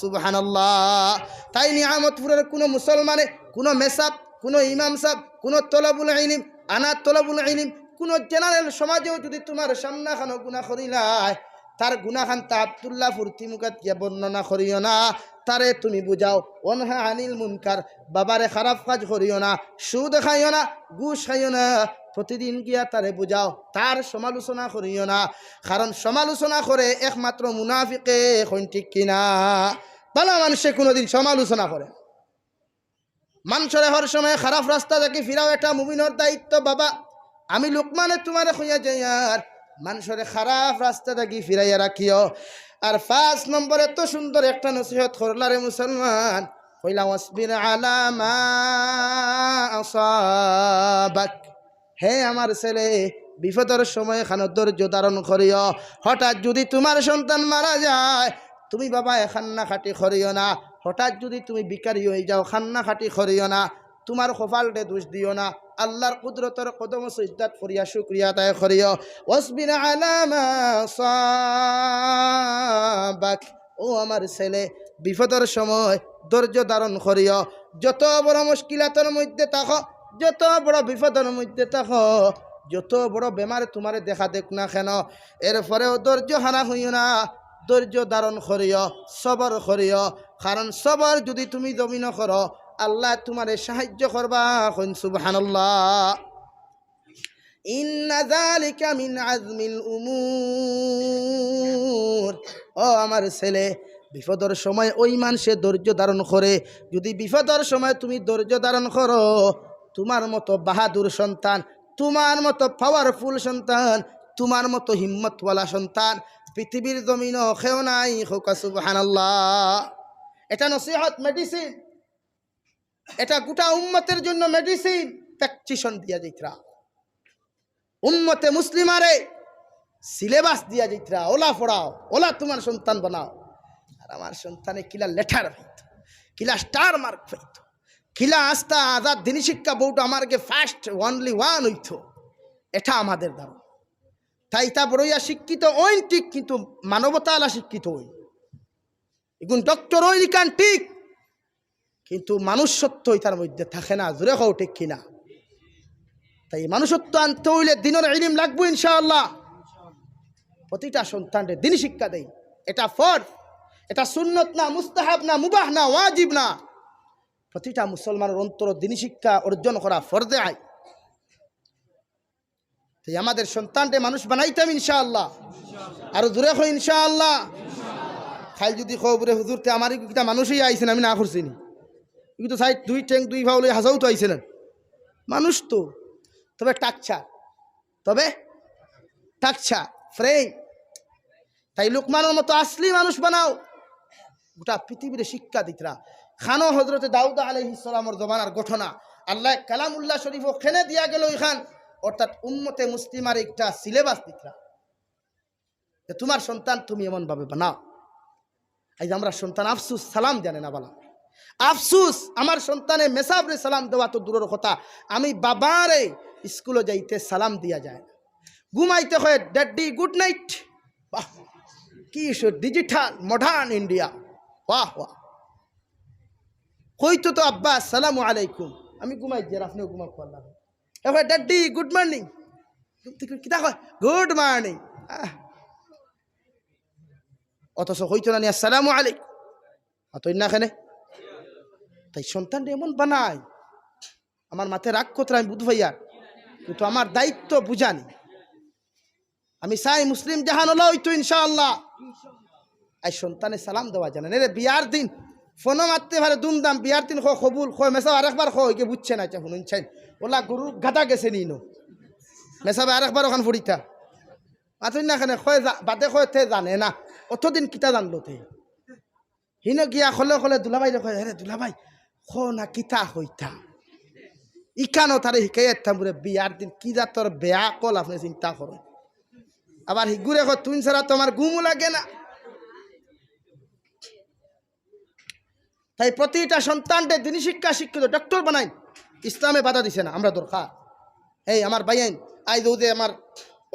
সুবহানাল্লাহ। তাই নিয়ামতপুরের কোনো মুসলমানে, কোনো মেসাব, কোনো ইমাম সাহেব, কোনো তলবুল ইলম, আনাত তলবুল ইলম, কোনো জেনারেল সমাজেও যদি তোমার সামনা খানো গুনাহ করিলাই, তার গুনাহান তা আব্দুল্লাহ ফুর্তি মুখাত গিয়া বর্ণনা করিও না, তারে তুমি বুঝাও। ওয়ানহা আনিল মুনকার, বাবারে খারাপ কাজ করিও না, সুদ খাইও না, ঘুষ খাইও না, প্রতিদিন গিয়া তারে বুঝাও, তার সমালোচনা করিও না, কারণ সমালোচনা করে একমাত্র মুনাফিকে। এখন ঠিক কিনা? ভালো মানুষে কোনোদিন সমালোচনা করে, মানুষের হর সময় খারাপ রাস্তা থেকে ফিরাও, এটা মুমিনের দায়িত্ব। বাবা আমি লোকমানে তোমার কইয়া যাই, আর মানুষের খারাপ রাস্তা থেকে ফিরাইয়া রাখিও। আর 5 নম্বর এত সুন্দর একটা নসিহত করলারে মুসলমান, কইলা ওয়াসবির আলা মা আসাবাক। হে আমার ছেলে, বিপদের সময় খানো ধৈর্য ধারণ করিও। হঠাৎ যদি তোমার সন্তান মারা যায়, তুমি বাবা খান্না খাটি করিও না। হঠাৎ যদি তুমি বিকারি হয়ে যাও, খান্না খাটি করিও না। তোমার কপালটে দোষ দিও না, আল্লাহর কুদরতের কদম সিজদাত করিয়া শুকরিয়া আদায় করিও। ওয়াসবির আলা মা আসাবাক। ও আমার ছেলে, বিপদের সময় ধৈর্য ধারণ করিও। যত বড় মুশকিলাতের মধ্যে থাকো, যত বড় বিপদের মধ্যে থাকো, যত বড় বেমার তোমারে দেখা দেখ না কেন, এরপরেও ধৈর্য হারা হইও না, ধৈর্য ধারণ করিও, সবর করিও। কারণ সবর যদি তুমি জমিন করো, আল্লাহ তোমারে সাহায্য করবা। সুবহানাল্লাহ। ইন্না যালিকা মিন আজমিল উমুর। ও আমার ছেলে, বিপদের সময় ওই মানুষে ধৈর্য ধারণ করে। যদি বিপদের সময় তুমি ধৈর্য ধারণ করো, তোমার মতো বাহাদুর সন্তান, তোমার মতো পাওয়ারফুল সন্তান, তোমার মতো হিম্মতওয়ালা সন্তান পৃথিবীর জমিনও কেউ নাই। সুবহানাল্লাহ। এটা নসিহত, মেডিসিন, এটা গোটা উম্মতের জন্য মেডিসিন, প্র্যাকটিশন দিয়া যাইতরা, উম্মতে মুসলিমারে সিলেবাস দিয়া যাইতরা, ওলা পড়াও, ওলা তোমার সন্তান বানাও। আর আমার সন্তানে কিলা লেটার পাইত, কিলা স্টার মার্ক পাইত, কিলা আস্তা আজাদ দিনী শিক্ষা বোর্ড আমারকে ফার্স্ট অনলি ওয়ান হইত, এটা আমাদের ধারণা। তাই তা বড়ইয়া শিক্ষিত ওই ঠিক, কিন্তু মানবতা আলা শিক্ষিত হই। এগুন ডক্টর ওই লিখান ঠিক, কিন্তু মানুষত্ব তার মধ্যে থাকে না। জোরে খাও ঠিক কিনা? তাই মানুষত্ব আনতে হইলে দিনের ইলম লাগবে ইনশাআল্লাহ। প্রতিটা সন্তানকে দিন শিক্ষা দেই। এটা ফরজ, এটা সুন্নত না, মুস্তাহাব না, মুবাহ না, ওয়াজিব না। প্রতিটা মুসলমানের অন্তর দিন শিক্ষা অর্জন করা ফরজে আইন। তাই আমাদের সন্তানকে মানুষ বানাইতাম ইনশাআল্লাহ। আর জোরে খাও ইনশাআল্লাহ। খাই যদি খবরে হুজুরতে আমার কিটা মানুষই আইছেন, আমি না করছি নি, কিন্তু সাইড দুই ঠ্যাং দুই ভাউলে হাজাও তো আইছিলেন মানুষ তো। তবে টাকছা ফ্রেম। তাই লুকমানের মতো আসলি মানুষ বানাও। গোটা পৃথিবীর শিক্ষা দিতরা। খানো হজরতে দাউদ আলাইহিস সালামের জমানার ঘটনা আল্লাহ কালামুল্লাহ শরীফ ওখানে দিয়া গেল। এখান অর্থাৎ উম্মতে মুসলিমার একটা সিলেবাস দিতরা যে তোমার সন্তান তুমি এমন ভাবে বানাও। এই যে আমরা সন্তান আফসুস সালাম জানে না বলা। আফসুস আমার সন্তানে মেসাবরে সালাম দেওয়া তো দূরের কথা, আমি বাবারে স্কুলে যাইতে সালাম দিয়া যায় না। ঘুমাইতে হয় ড্যাডি গুড নাইট। বাহ, কি ডিজিটাল মডার্ন ইন্ডিয়া। বাহ বাহ। কইতো তো আব্বা আসসালামু আলাইকুম, আমি ঘুমাই যে আপনিও ঘুমা করলাম। এখন ড্যাডি গুড মর্নিং, কিতা কয় গুড মর্নিং। অথচ হইতো না আসসালামু আলাইকুম, অতই না এখানে। তাই সন্তানটা এমন বানায়, আমার মাথায় রাগ করতে আমি বুধ ভাইয়ার, কিন্তু আমার দায়িত্ব বুঝানি। আমি চাই মুসলিম জাহান হলো হইতো ইনশাআল্লাহ। এই সন্তানের সালাম দেওয়া জানেন। রে বিয়ার দিন ফোনও মারতে পারে দুমদাম, বিয়ার দিন কবুল মেসা আরেকবার কে বুঝছে না শুনুনছেন ওলা গরু গাদা গেছে নিনো মেসাবে আরেকবার ওখান ফুড়িতা মাতুন না খানে বাদে তে জানে না। অতদিন কিতা জানলো তে হিন গিয়া খলে দুলাভাই কয় হে দুলাভাই না কিতা হইতা ইকানো তারে শিকাইতাম বলে বিয়ার দিন কি যা তোর বেয়া কল আপনি চিন্তা করেন। আবার হিগুরে তুই ছাড়া তোমার ঘুমও লাগে না। তাই প্রতিটা সন্তানকে দিনী শিক্ষা শিক্ষিত ডক্টর বানাই। ইসলামে বাধা দিছে না, আমরা দরকার। এই আমার বাইয়ান আই দৌদে আমার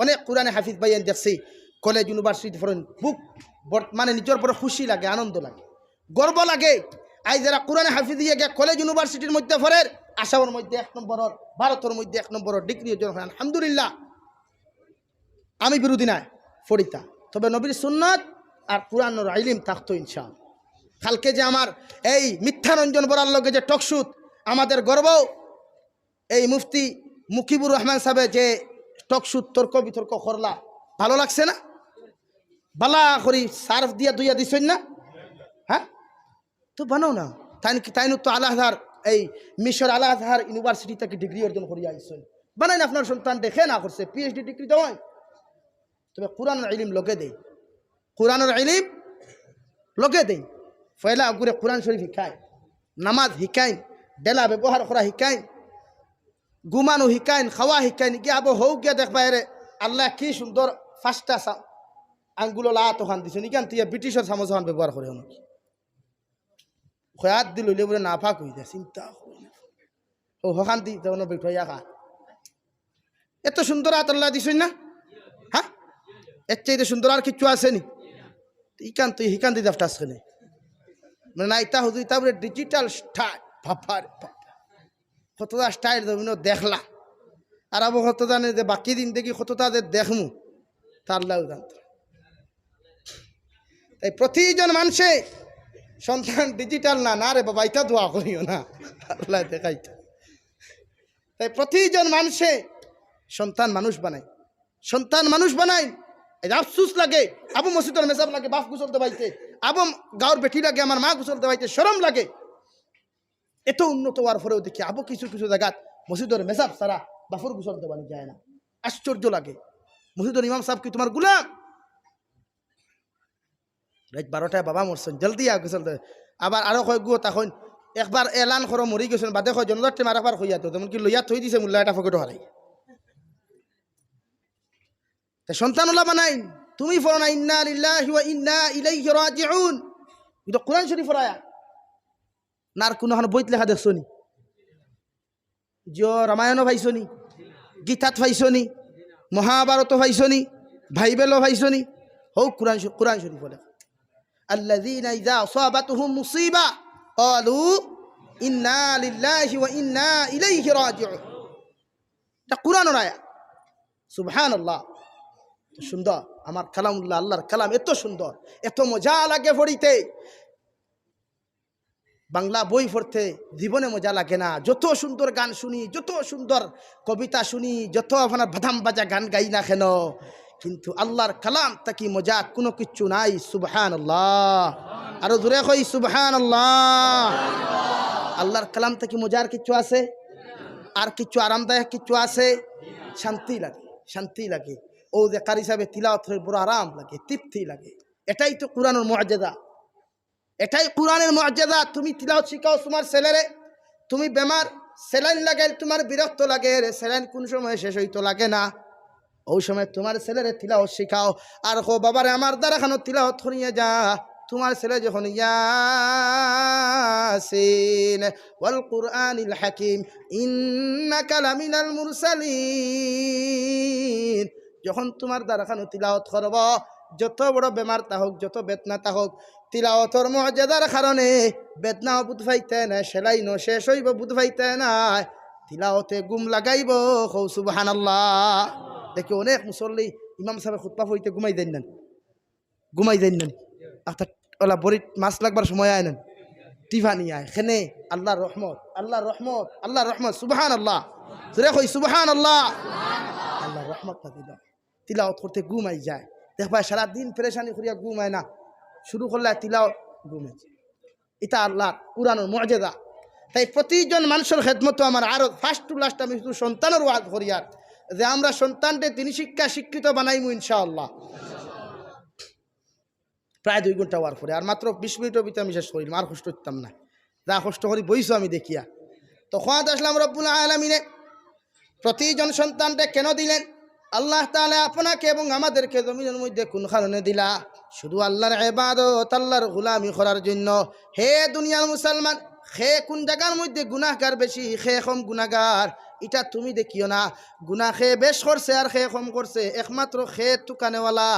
অনেক কোরআনে হাফিজ বাইয়ান দেখছি কলেজ ইউনিভার্সিটি ফরেন বুক মানে নিজের বড় খুশি লাগে, আনন্দ লাগে, গর্ব লাগে। আই যারা কোরআনে হাফিজ দিয়ে গিয়ে কলেজ ইউনিভার্সিটির মধ্যে ফরের আসামের মধ্যে 1 নম্বরের, ভারতের মধ্যে 1 নম্বরের ডিগ্রি অর্জন করেন, আলহামদুলিল্লাহ। আমি বিরোধী নাই ফরিতা, তবে নবীর সুন্নাত আর কোরআনের ইলম থাকতো ইনশাআল্লাহ। কালকে যে আমার এই মিথ্যারঞ্জন বরার লগে যে টকশুট আমাদের গর্ব, এই মুফতি মুকিবুর রহমান সাহেব যে টকশুট তর্ক বিতর্ক করলা, ভালো লাগছে না? বালা করি সার্ফ দিয়া দুইয়া দিছেন না? হ্যাঁ তো বানাও না। তাইনু তো আলাহার এই মিশর আলাহার ইউনিভার্সিটি থেকে ডিগ্রি অর্জন করিয়া আইসেন, বানাইন আপনার সন্তান দেখে না করছে পিএইচডি ডিগ্রি দেওয়াই। তবে কোরআনের ইলম লোকে দেই, কোরআনের ইলম লোকে দেই। ফয়লা আগুরে কোরআন শরীফ শিকায়, নামাজ শিকাইন, ডেলা ব্যবহার করা শিকাইন, ঘুমানো শিকাইন, খাওয়া শিকাইন। গিয়ে আবো হৌ গিয়া দেখবা এরে আল্লাহ কি সুন্দর 5টা আঙ্গুলো লা তোখান দিছে নিকান তুই ব্রিটিশের চামচান ব্যবহার করে নাকি খয়াত দিল বলে নাফাক হয়ে যায়। চিন্তা ও হখান দি তখন বেঠয়া খা এত সুন্দর হাত আল্লাহ দিছই না? হ্যাঁ এর চাইতে সুন্দর আর কিছু আসেনি? ইকান তুই হিকান দি দাফটা আসে মানে না ইতা হুজুর ইতা বলে ডিজিটাল স্টাইল। ভাপার কতটা স্টাইল দেখলা আর আবো কত জানে যে বাকি দিন দেখি কতটা যে দেখমু তার লাউ জানত। তাই প্রতিজন মানুষে সন্তান ডিজিটাল না না রে বাবা এটা দোয়া করিও না আল্লাহ দেখাইতে। তাই প্রতিজন মানুষে সন্তান মানুষ বানায়, সন্তান মানুষ বানায়। এই আফসুস লাগে আবু মসজিদের মেসাব লাগে বাপ গুসল দেবাইতে, আবু গাঁর বেটি লাগে আমার মা গুসল দেবাইতে, শরম লাগে। এত উন্নত হওয়ার পরেও দেখি আবু কিছু কিছু জায়গাত মসজিদের মেসাব সারা বাফর গুসল দেবানি যায় না। আশ্চর্য লাগে। মসজিদের ইমাম সাহেব কি তোমার গুলাম? রাত 12টায় বাবা মরছেন জলদি গোসল দেবে। আবার আরো কয় গো তখন একবার এলান করো মরি গেছেন বাদে কয় জনতার টেম আরেকবার হইয়া তো তেমন কি লইয়া থই দিছে মূল্য এটা ফকেট হারাই। সন্তান ওলা বানাই তুমি পড়ো না ইন্না লিল্লাহি ওয়া ইন্না ইলাইহি রাজিউন, এটা কোরআন শরীফ আয়া নার কোনো বইত লেখা দেখছো নি? জিও রামায়ণ পাইছো নি? গীতাত পাইছো নি? মহাভারত পাইছো নি? বাইবেলও পাইছো নি? হো কোরআন শরীফ বলে আল্লাযীনা ইযা আসাবাতুহুম মুসিবা ক্বালু ইন্না লিল্লাহি ওয়া ইন্না ইলাইহি রাজিউন। এটা কুরআনের আয়াত। সুবহানাল্লাহ, সুন্দর আমার কালামুল্লাহ, আল্লাহর কালাম এত সুন্দর, এত মজা লাগে পড়িতে। বাংলা বই পড়তে জীবনে মজা লাগে না। যত সুন্দর গান শুনি, যত সুন্দর কবিতা শুনি, যত আপনার বাদাম বাজা গান গাই না কেন, কিন্তু আল্লাহর কালাম তাকি মজা কোনো কিচ্ছু নাই। সুবহানাল্লাহ, আরো জোরে কই সুবহানাল্লাহ। আল্লাহর কালাম তাকি মজার কিচ্ছু আছে? আর কিচ্ছু আরামদায়ক কিচ্ছু আছে? শান্তি লাগে, শান্তি লাগে। ও যে কারি সাহেব তিলাওয়াত করে বড় আরাম লাগে, তৃপ্তি লাগে। এটাই তো কুরআনের মুআজিজা, এটাই কুরআনের মুআজিজা। তুমি তিলাওয়াত শিখাও তোমার ছেলেরে, তুমি বেমার, স্যালাইন লাগাই তোমার বিরক্ত লাগে, স্যালাইন কোন সময় শেষ হইতো লাগে না, ওই সময় তোমার ছেলেরে তিলাওয়াত শিখাও। আর কো বাবারে আমার দ্বারা খানো তিলাওয়াত করিয়ে যা। তোমার ছেলে যখন ইয়াসিন ওয়াল কুরআনিল হাকিম ইন্নাকা লামিনাল মুরসালিন, যখন তোমার দ্বারা খানো তিলাওয়াত করব, যত বড় বেমার তা হোক, যত বেদনা তা হোক, তিলাওয়াতর মুআজিজার কারণে বেদনাও বুঝ পাইতে না, সেলাইনও শেষ হইব বুঝ পাইতে না, তিলাওয়াতে গুম লাগাইব। কও সুবহানাল্লাহ। দেখি অনেক মুসল্লি ইমাম সাহেব খুতবা পড়িতে ঘুমাই দেন না, ঘুমাই দেন না, অর্থাৎ ওলা বড়ি মাছ লাগবার সময় আয় নেন, টিফা নিয়ে আয় খেনে। আল্লাহর রহমত, আল্লাহর রহমত, আল্লাহর রহমত। সুবহানাল্লাহ, জোরে কই সুবহানাল্লাহ। আল্লাহর রহমত না দিল, তিলাওয়াত করতে ঘুমাই যায়। দেখবা সারাদিন পেরেশানি করিয়া ঘুমায় না, শুরু করলে তিলাওয়াত ঘুমাই যায়। এটা আল্লাহ কুরআনের মুআজিজা। তাই প্রতিজন মানুষের খেদমত আমার আরো ফার্স্ট টু লাস্ট আমি শুধু সন্তানের ওয়াজ করিয়ার যে আমরা সন্তানকে তিনি শিক্ষা শিক্ষিত বানাইমু ইনশাআল্লাহ। প্রায় 2 ঘন্টা হওয়ার পরে আর মাত্র 20 মিনিটের ভিতরে আমি শেষ করিলাম, আর কষ্ট করতাম না। যা কষ্ট করি বইছো আমি দেখিয়া। তো খোয়াদ আসলাম রব্বুল আলামিনে প্রতিজন সন্তানকে কেন দিলেন? আল্লাহ তাআলা আপনাকে এবং আমাদেরকে জমিনের মধ্যে কোন কারণে দিলা? শুধু আল্লাহর ইবাদত, আল্লাহর গোলামি করার জন্য। হে দুনিয়ার মুসলমান, খে কোন জায়গার মধ্যে গুনাহগার বেশি, খে কম গুনাহগার এটা তুমি দেখিও না। গুনাহ খে বেশ করছে আর খে কম করছে, একমাত্র খে তুকানেওয়ালা,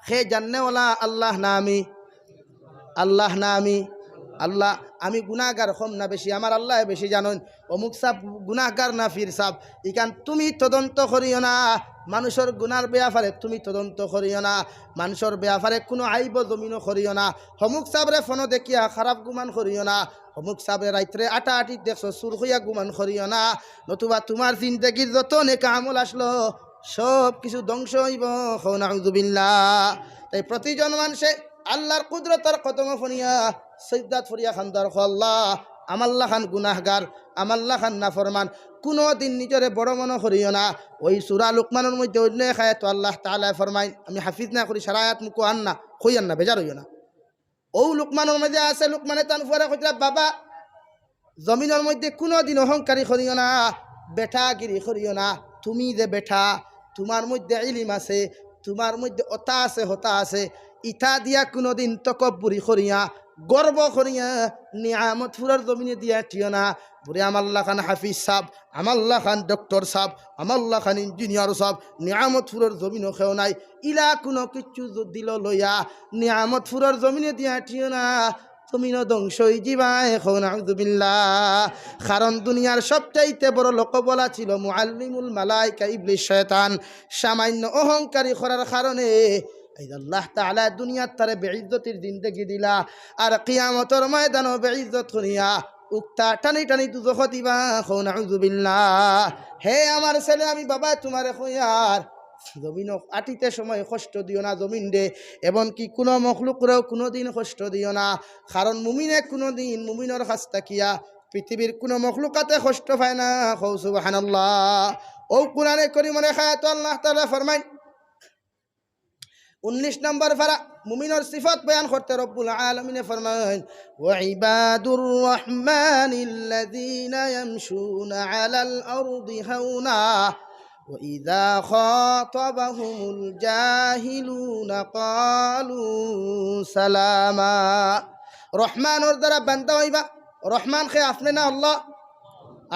খে জাননেওয়ালা আল্লাহ না আমি? আল্লাহ না আমি? আল্লাহ। আমি গুনাহগার কম না বেশি আমার আল্লাহ বেশি জানেন। অমুক সাপ গুনাহগার না ফির সাপ, ইকান তুমি তদন্ত করিও না। মানুষের গুনার ব্যাপারে তুমি তদন্ত করিও না, মানুষের ব্যাপারে কোনো আইব জমিনও করিও না। অমুক সাবরে ফোনও দেখিয়া খারাপ গুমান করিও না, অমুক সাবরে রাত্রে আটা আটি দেখছো সুর হইয়া গুমান করিও না। নতুবা তোমার জিন্দেগির যত নেক আমল আসলো সব কিছু ধ্বংস হইব। নাউযুবিল্লাহ। তাই প্রতিজন মানুষে আল্লাহর কুদরতের কদম ফনিয়া সৈয়দাত ফরিয়া খানদার আল্লাহ আমাল্লা খান গুনাহগার, আমাল্লা খান নাফরমান, কোনো দিন নিজরে বড় মনে করিও না। ওই সূরা লুকমানের মধ্যে অন্য এক আয়াত আল্লাহ তাআলা ফরমাইন, আমি হাফিজ না করি সারা আয়াত মুকো আন না, কইয়ান না, বেজার হইও না। ও লুকমানের মধ্যে আছে, লুকমানে তান ফুয়ারা কইরা বাবা জমিনের মধ্যে কোনো দিন অহংকারী করিও না, বেটাগিরি করিও না। তুমি যে বেটা, তোমার মধ্যে ইলম আছে, তোমার মধ্যে অতা আছে, হতা আছে, ইটা দিয়া কোনোদিন তকব্বুরি করিয়া গর্ব করিয়া নিয়ামত ফুরার জমিনে দিয়া ঠিও না। বুড়ে আমাল্লা খান হাফিজ সাহ, আমাল্লা খান ডক্টর সাহ, আমাল্লা খান ইঞ্জিনিয়ার সাহ, নিয়ামত ফুরার জমিনও খেও নাই। ইলা কোনো কিচ্ছু দিল লইয়া নিয়ামত ফুরার জমিনে দিয়া ঠিও না, জমিন ধ্বংস হয়ে যাবাই। নাউযুবিল্লাহ। কারণ দুনিয়ার সবচাইতে বড় লোক বলা ছিল মুআল্লিমুল মালাইকা ইবলিস শয়তান। সামান্য অহংকারী করার কারণে আল্লাহ তাআলা দুনিয়ার তারে বেইজ্জতির জিন্দেগি দিলা, আর কিয়ামতের ময়দানও বেইজ্জত করিয়া উক্তা টানি টানি দুজখ দিবা। নাউযুবিল্লাহ। হে আমার ছেলে, আমি বাবা তোমারে কইয়ার জমিন আটিতে সময় কষ্ট দিও না জমিন দে, এমনকি কোনো মখলুকরেও কোনো দিন কষ্ট দিও না। কারণ মুমিনে কোনো দিন মুমিনের কাছ থাকিয়া পৃথিবীর কোনো মখলুকাতে কষ্ট পায় না। সুবহানাল্লাহ। ও কুরআনে কারীমের আয়াত আল্লাহ তাআলা ফরমায় 19 নম্বর পারা মুমিনের সিফাত বয়ান করতে রব্বুল আলামিনে ফরমায়, ওয়া ইবাদুর রাহমানিল্লাযীনা ইয়ামশুনা আলাল আরদি হাওনা ওয়া ইযা খাতাবাহুমুল জাহিলুনা ক্বালু সালামা। রহমানের দ্বারা বান্দা হইবা। রহমান খে আপনি না আল্লাহ?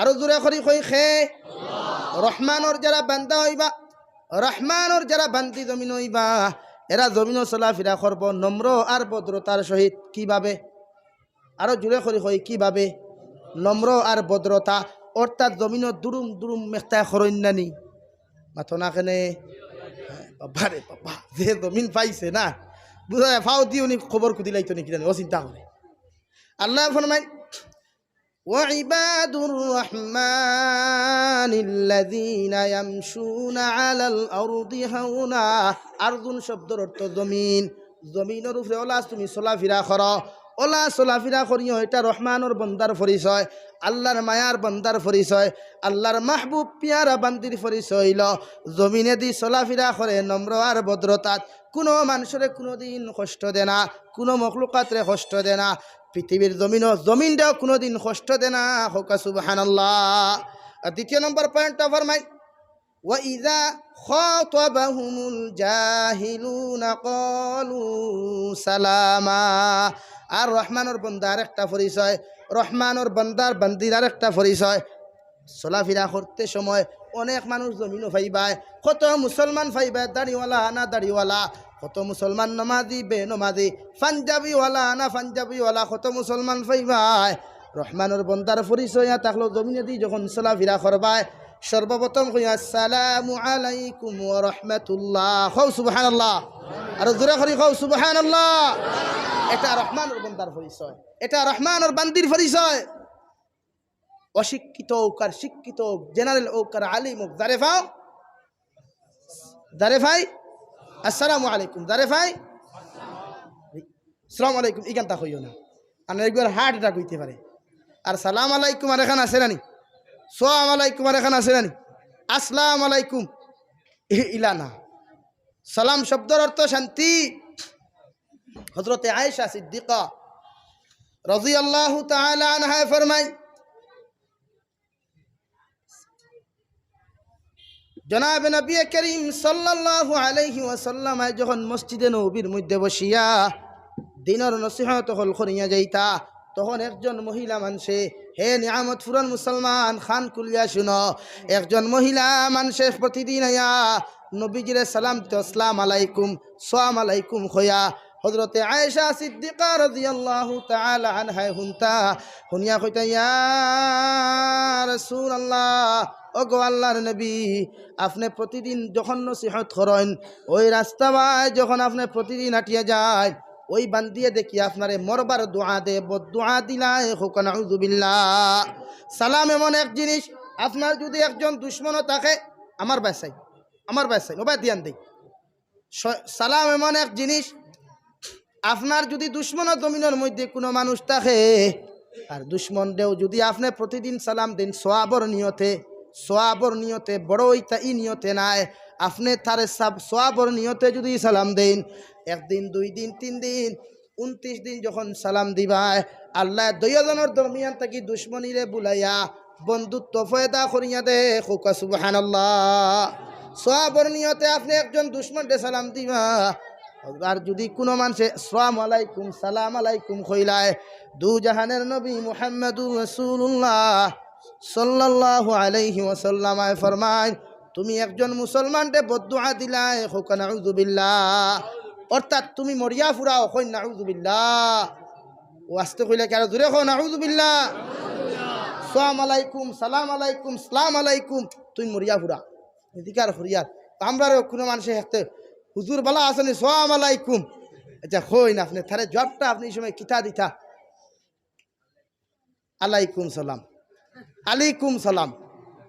আরো জোরে করি কই খে আল্লাহ। রহমানের যারা বান্দা হইবা, রহমানের যারা বান্দি জমিন হইবা, এরা জমিন চলাফেরা করব নম্র আর ভদ্রতার সহিত। কিভাবে? আরো জোরে করি কই কিভাবে? নম্র আর ভদ্রতা, অর্থাৎ জমিনও দুরুম দুরুম মেখতায় খরইন্যানি মাথো না কেনে বাবা রে বাবা, যে জমিন পাইছে না বুঝা যায় ফাও দিয়ে উনি খবর কুদিলাইতো নাকি জানি, ও চিন্তা করে। আল্লাহ ফরমায় وعباد الرحمن الذين يمشون على الأرض هونا। আরদুন শব্দের অর্থ জমিন, জমিনের উপরে ওলা তুমি চলাফেরা করো, ওলা চলাফেরা করিও, এটা রহমানের বন্দার পরিচয়, আল্লাহর মায়ার বন্দার পরিচয়, আল্লাহর মাহবুব পিয়ারা বান্দির পরিচয় হইল জমিনে দি চলাফেরা করে নম্র আর ভদ্রতাত, কোনো মানুষের কোনোদিন কষ্ট দেয় না, কোনো মখলুকাতরে কষ্ট দেয় না, পৃথিবীর জমিনটাও কোনোদিন কষ্ট দেয় না। হোকা সুবহানাল্লাহ। আর দ্বিতীয় নম্বর পয়েন্টটা ফরমাই وَإِذَا خَاطَبَهُمُ الْجَاهِلُونَ قَالُوا سَلَامًا। আর রহমানের বন্দার একটা পরিচয়, রহমানের বন্দার বান্দির আর একটা পরিচয়, চলাফেরা করতে সময় অনেক মানুষ জমিনও ফাইবায়, কত মুসলমান ফাইবায়, দাড়িওয়ালা না দাড়িওয়ালা, কত মুসলমান নমাজি বে নমাজি, পাঞ্জাবিওয়ালা না পাঞ্জাবিওয়ালা, কত মুসলমান ফাইবায়। রহমানের বন্দার পরিচয় থাকলো জমিনে দি যখন চলাফেরা করবায় সর্বপ্রথম কই আসসালামু আলাইকুম ওয়া রাহমাতুল্লাহ, খাও সুবহানাল্লাহ, আর জোরে করি খাও সুবহানাল্লাহ। এটা রহমানের বন্দার পরিচয়, এটা রহমানের বান্দির পরিচয়। অশিক্ষিত হোক আর শিক্ষিত হোক, জেনারেল হোক আর আলিম হোক, দারে ফাও দারে ভাই আসসালামু আলাইকুম, দারে ভাই আসসালামু আলাইকুম, ইগানটা কইও না, আর একবার হার্ট অ্যাটাক হইতে পারে। আর সালাম আলাইকুম আর এখানে আছে নানি, সালাম আলাইকুম আর এখানে আছে নানি, আসসালাম আলাইকুম ইলা না। সালাম শব্দের অর্থ শান্তি। হযরতে আয়েশা সিদ্দিকা রাদিয়াল্লাহু তাআলা আনহা ফরমায়, জনাব নবী করিম সাল্লাল্লাহু আলাইহি ওয়াসাল্লাম যখন মসজিদে নববীর মধ্যে বসিয়া দিনের নসিহত হল করিয়া যাইতা, তখন একজন মহিলা মানুষে, হে নিয়ামত ফুরন মুসলমান খান কুলিয়া শুনো, একজন মহিলা মানুষে প্রতিদিন আয়া নবীজিরে সালাম দিত, আসসালামু আলাইকুম সালাম আলাইকুম হইয়া। হযরতে আয়েশা সিদ্দিকা রাদিয়াল্লাহু তাআলা আনহা হুনিয়া কইতা, ইয়া রাসূলুল্লাহ, ও গো আল্লাহর নবী, আপনি প্রতিদিন যখন নসিহত করেন, ওই রাস্তায় যখন আপনি প্রতিদিন হাঁটিয়া যায়, ওই বান্দিয়ে দেখি আপনারে মরবার দোয়া দে, বদদোয়া দিলাই হোক নাউযু বিল্লাহ। সালাম এমন এক জিনিস, আপনার যদি একজন দুশ্মনও থাকে, আমার বাসাই ওবা দিয়ান দেই। সালাম এমন এক জিনিস, আপনার যদি দুশ্মনও জমিনের মধ্যে কোনো মানুষ থাকে, আর দুশ্মনদেও যদি আপনি প্রতিদিন সালাম দেন সোয়াবর নিয়তে বড় ইতা ই নিয়তে নাই, আপনি তারে সোয়াবর নিয়তে যদি সালাম দেন, একদিন 2 দিন 3 দিন 29 দিন যখন সালাম দিবায়, আল্লাহ দুইজনের দরমিয়ান থাকি দুশ্মনীরে বুলাইয়া বন্ধুত্ব ফয়দা করিয়া দে, খুকা সুবহানাল্লাহ। সোয়াবর নিয়তে আপনি একজন দুশ্মনকে সালাম দিবা, আর যদি কোনো মানুষে আসসালামু আলাইকুম সালাম আলাইকুম কইলায়, দু জাহানের নবী মুহাম্মদুর রাসূলুল্লাহ সাল্লাল্লাহু আলাইহি ওয়াসাল্লাম ফরমায়, তুমি একজন মুসলমানকে বদদুআ দিলাই হোক নাউযু বিল্লাহ, অর্থাৎ তুমি মরিয়া ফুরাও কই নাউযু বিল্লাহ। ও আস্তে কইলে কি আর জোরে কও নাউযু বিল্লাহ, আসসালামু আলাইকুম সালাম আলাইকুম সালাম আলাইকুম, তুই মরিয়া ফুরা এদিকার ফুরিয়ার। আমরাও কোনো মানুষে হেঁটে হুজুর বালা আসেনি সালাম আলাইকুম, আচ্ছা কই না আপনি তারে জবটা আপনি এই সময় কিতা দিতা, আলাইকুম সালাম আলাইকুম সালাম।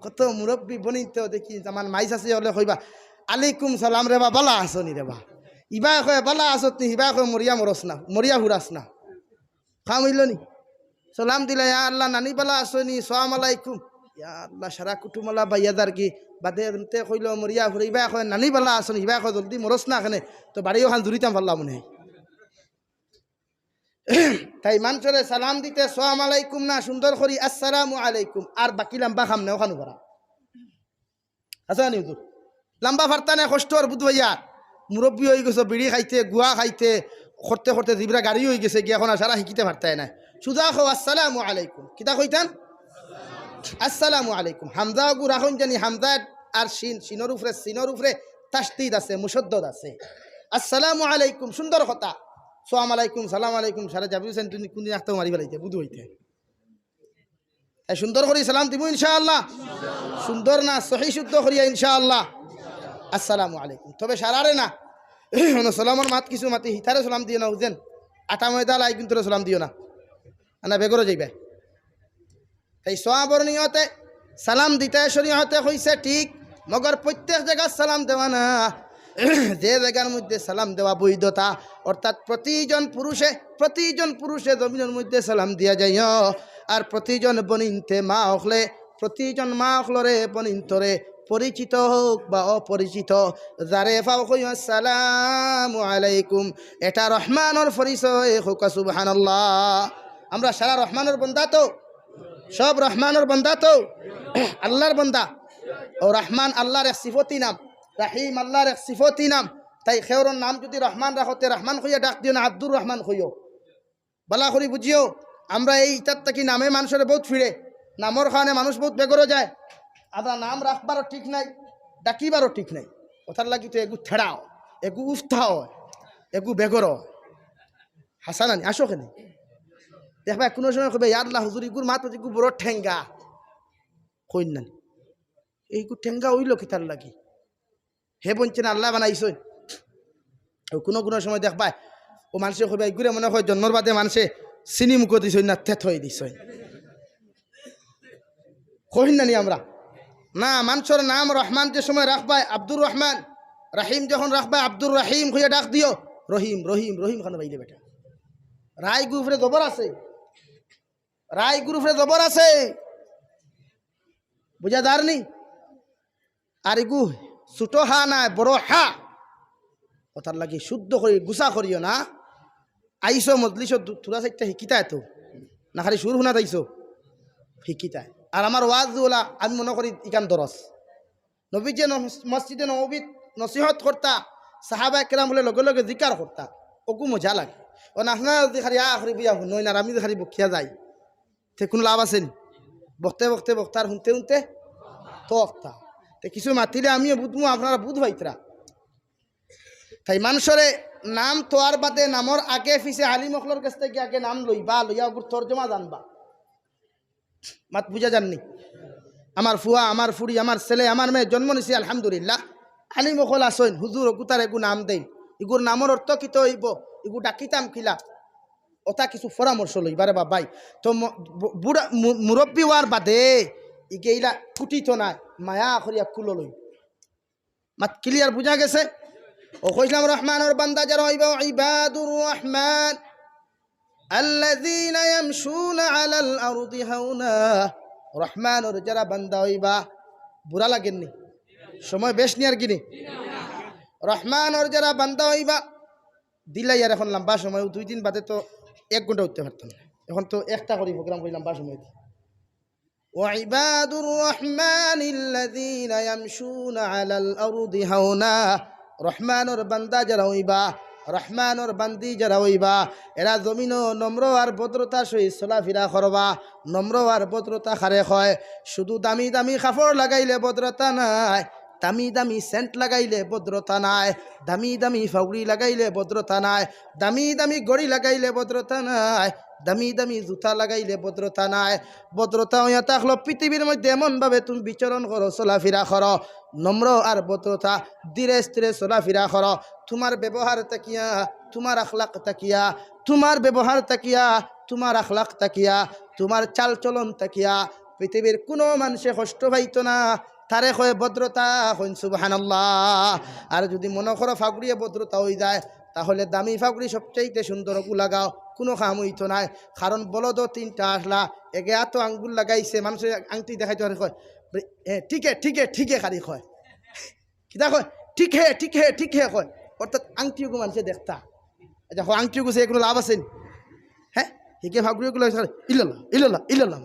কত মুরব্বী বনিত দেখি আমার মাইস আছে হলে কইবা আলাইকুম সালাম রে বা বালা আসনি রে বা, ইবা কয় বালা আসত নি, ইবা কয় মরিয়া মরস না, মরিয়া হুরাস না, খাম হইল নি। সালাম দিলে ইয়া আল্লাহ নানি বালা আসনি সালাম আলাইকুম, ইয়া আল্লাহ সারা কুটুমলা বাইয়াদার কি বাদে তে কইল মরিয়া হুরে, ইবা কয় নানি বালা আসনি, ইবা কয় জলদি মরস না এখানে, তো বাড়িও খান জুরিতাম পারলা মনে হয়। তাই মানুষের সালাম দিতে সালাম আলাইকুম না, সুন্দর করি আসসালামু আলাইকুম, আর বাকি লম্বা খাম না ওখানে করা আচ্ছা নি হুজুর, লম্বা ফারতা না কষ্ট আর বুধ ভাইয়া, মুরব্বী হয়ে গেছে, বিড়ি খাইতে গুয়া খাইতে করতে করতে জিবরা গাড়ি হয়ে গেছে গিয়ে, এখন আর সারা শিখিতে পারতায় না। সুদা খো আসসালামু আলাইকুম, কিতা কইতাম আসসালামু আলাইকুম, হামজা গু রাখুন জানি, হামজা আর সিনর উপরে তাসদিদ আছে, মুশদ্দদ আছে। আসসালামু আলাইকুম সুন্দর কথা, সালাম আলাইকুম সালাম আলাইকুম সারা যাবি হোসেন তুমি কোনদিন আসতে মারি ফেলাইতে বুধ হইতে। তাই সুন্দর করে সালাম দিব ইনশাআল্লাহ। সুন্দর না সহি শুদ্ধ করিয়া ইনশাআল্লাহ। আসসালামু আলাইকুম। তবে সারারে না সালামর মাত কিছু মাতি হিতারে সালাম দিও না, বুঝছেন? আটা ময়দা লাই কিন্তু সালাম দিও না, না বেগরও যাইবে। তাই সোয়াবর নিয়তে সালাম দিতে শরীয়তে হইছে ঠিক, মগর প্রত্যেক জায়গায় সালাম দেওয়া না। যে জায়গার মধ্যে সালাম দেওয়া বৈধতা, অর্থাৎ প্রতিজন পুরুষে জমিনের মধ্যে সালাম দিয়া যায়। আর প্রতিজন বনিনতে মা হলে, প্রতিজন মা হলরে বনিন্তরে, পরিচিত হোক বা অপরিচিত, যারে ফাও কই আসসালামু আলাইকুম, এটা রহমানের পরিচয় হোক সুবহানাল্লাহ। আমরা সারা রহমানের বান্দা তো, সব রহমানের বান্দা তো, আল্লাহর বান্দা। ও রহমান আল্লাহর এক সিফতি নাম, রাহিম আল্লাহর এক সিফতি নাম। তাই খেওরর নাম যদি রহমান রাখতে রহমান হইয়া ডাক দিও না, আব্দুর রহমান হইও। বালা করি বুঝিও, আমরা এই ইতার থাকি নামে মানুষের বহুত ফিরে, নামর কারণে মানুষ বহুত বেগরও যায়। আমরা নাম রাখবারও ঠিক নাই, ডাকিবারও ঠিক নাই। কথার লাগি তো এগু ছেড়াও, এগু উফতাও, এগু বেগর হাসানানি আসো কেন দেখবা কোনো সময় কবে আল্লাহ হুজুর ইগুর মাত্র ইগু বড় ঠেঙ্গা কইন না, এইগু ঠেঙ্গা হইল কি তার লাগি হে বলছেন আল্লাহ বানাইছ। কোনো কোনো সময় দেখবা ও মানুষে কবে ইগুরে মনে হয় জন্মর বাদে মানুষে চিনি মুখ দিছ না থেত হয়ে দিছ, কহিন নানি আমরা না। মানুষের নাম রহমান যে সময় রাখবাই আব্দুর রহমান, রাহিম যখন রাখবাই আব্দুর রাহিম হইয়া ডাক দিও রহিম রহিম রহিম খান বাইলে বেটা। রায় গুরুফরে জবর আছে, রায় গুরুফরে জবর আছে, বুঝা দারনি। আর ইগু ছোট হা নাই বড় হা, কথার লাগি শুদ্ধ করি গুছা করিও না। আইসো মজলিস থোড়া সাইডটা শিকিতা এত না, খালি সুর শুনা তাইছো শিকিতায়। আর আমার ওয়াজ ওলা আমি মনে করি ইকান দরস নবী যে মসজিদে নবীত নসিহত করতা, সাহাবা একরাম বলে লগে লগে জিকার করতা, ওকু মজা লাগে। ও নাচনা যদি খালি আখরি বুঝা নই না, আমি খালি বকিয়া যাই তে কোনো লাভ আছে নি? বকতে বকতে বক্তার শুনতে শুনতে তো অক্তা তে কিছু মাতিলে আমিও বুধমু, আপনারা বুধ ভাইতরা। তাই মানুষরে নাম তোয়ার বাদে নামর আগে পিছে আলী মখলর কাছ থেকে আগে নাম লইবা, লইয়া ওগুর তর্জমা জানবা। মাত বুঝা জাননি? আমার ফুয়া, আমার ফুড়ি, আমার ছেলে, আমার মেয়ে জন্ম নিছি আলহামদুলিল্লাহ, আলী মখল আসইন, হুজুর অকুতার এগু নাম দেন, ইগুর নামর অর্থ কিত হইব, ইগু ডাকিতাম কিলা, ওটা কিছু পরামর্শ লইবারে বাবাই। তো বুড়া মুরব্বী হওয়ার বাদে ইগে ইলা কুটিত নাই, মায়া করিয়া কুলো লই। মাত ক্লিয়ার বুঝা গেছে? ও কইলাম রহমানের বান্দা যারা হইবা, ইবাদুর রহমান আল্লাযীনা ইয়ামশুনা আলাল আরদি হাওনা। রহমানের যারা বান্দা হইবা, বুড়া লাগেননি সময় বেশ নি আর কিনি। রহমানের যারা বান্দা হইবা দিলাই আর এখন লম্বা সময়, 2 দিন বাদে তো 1 ঘন্টা উঠতে পারতাম না, এখন তো একটা করে প্রোগ্রাম করি লম্বা সময় দিই। ওয়াইবাদুর রহমানিল্লাযীনা ইয়ামশুনা আলাল আরদি হাওনা। রহমানের বান্দা যারা হইবা, রহমানের বান্দি যারা হইবা, এরা জমিন নম্র আর ভদ্রতা সহিত চলাফেরা করবা। নম্র আর ভদ্রতা খারে হয়, শুধু দামি দামি কাপড় লাগাইলে ভদ্রতা নাই, দামি দামি সেন্ট লাগাইলে ভদ্রতা নাই, দামি দামি ফাউড়ি লাগাইলে ভদ্রতা নাই, দামি দামি গড়ি লাগাইলে ভদ্রতা নাই, দামি দামি জুতা লাগাইলে ভদ্রতা নাই। ভদ্রতা হইয়া থাকলো পৃথিবীর মধ্যে এমনভাবে তুমি বিচরণ করো, চলাফেরা করো, নম্র আর ভদ্রতা ধীরে স্থিরে চলাফেরা করো। তোমার ব্যবহার তাকিয়া, তোমার আখলাক তাকিয়া, তোমার ব্যবহার তাকিয়া, তোমার আখলাক তাকিয়া, তোমার চাল চলন তাকিয়া পৃথিবীর কোনো মানুষে কষ্ট পাইতো না, তারে কয় ভদ্রতা, কইন সুবহানাল্লাহ। আর যদি মনে করো ফাগুড়িয়ে ভদ্রতা হয়ে যায়, তাহলে দামি ফাগুড়ি সবচাইতে সুন্দর লাগাও, কোনো কাম হইতো নাই। কারণ বলদ 3টা আসলা, এগে এত আঙ্গুল লাগাইছে, মানুষের আংটি দেখাইতে পারে, কয় ঠিকে ঠিকে ঠিকে খালি কয়, কিতা কয় ঠিক হে ঠিক হে ঠিক হে কয়, অর্থাৎ আংটিও মানুষে দেখতা। আচ্ছা আংটিও গুছে এগুলো লাভ আছেন? হ্যাঁ, হিকে ফাগুড়িগুলো ইল্লাল্লাহ ইল্লাল্লাহ ইল্লাল্লাহ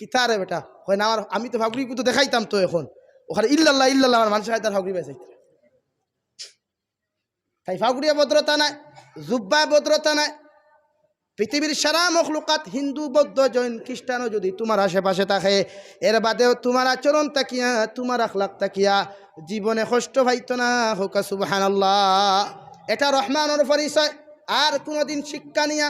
কিতা রে বেটা, হয় না আমার, আমি তো ফাগুড়ি তো দেখাইতাম তো, এখন ওখানে ইল্লাল্লাহ ইল্লাল্লাহ আমার মানুষের হাতে ফাগুড়ি বেঁচাইতে। তাই ফাগুড়িয়া ভদ্রতা নাই, জুব্বায় ভদ্রতা নাই। পৃথিবীর সারা মখলুকাত, হিন্দু বৌদ্ধ জৈন খ্রিস্টানও যদি তোমার আশেপাশে থাকে, এর বাদেও তোমার আচরণ তাকিয়া, তোমার আখলাক তাকিয়া জীবনে কষ্ট পাইতো না, হোক সুবহানাল্লাহ। এটা রহমানের পরিচয়। আর কোনোদিন শিক্ষা নিয়া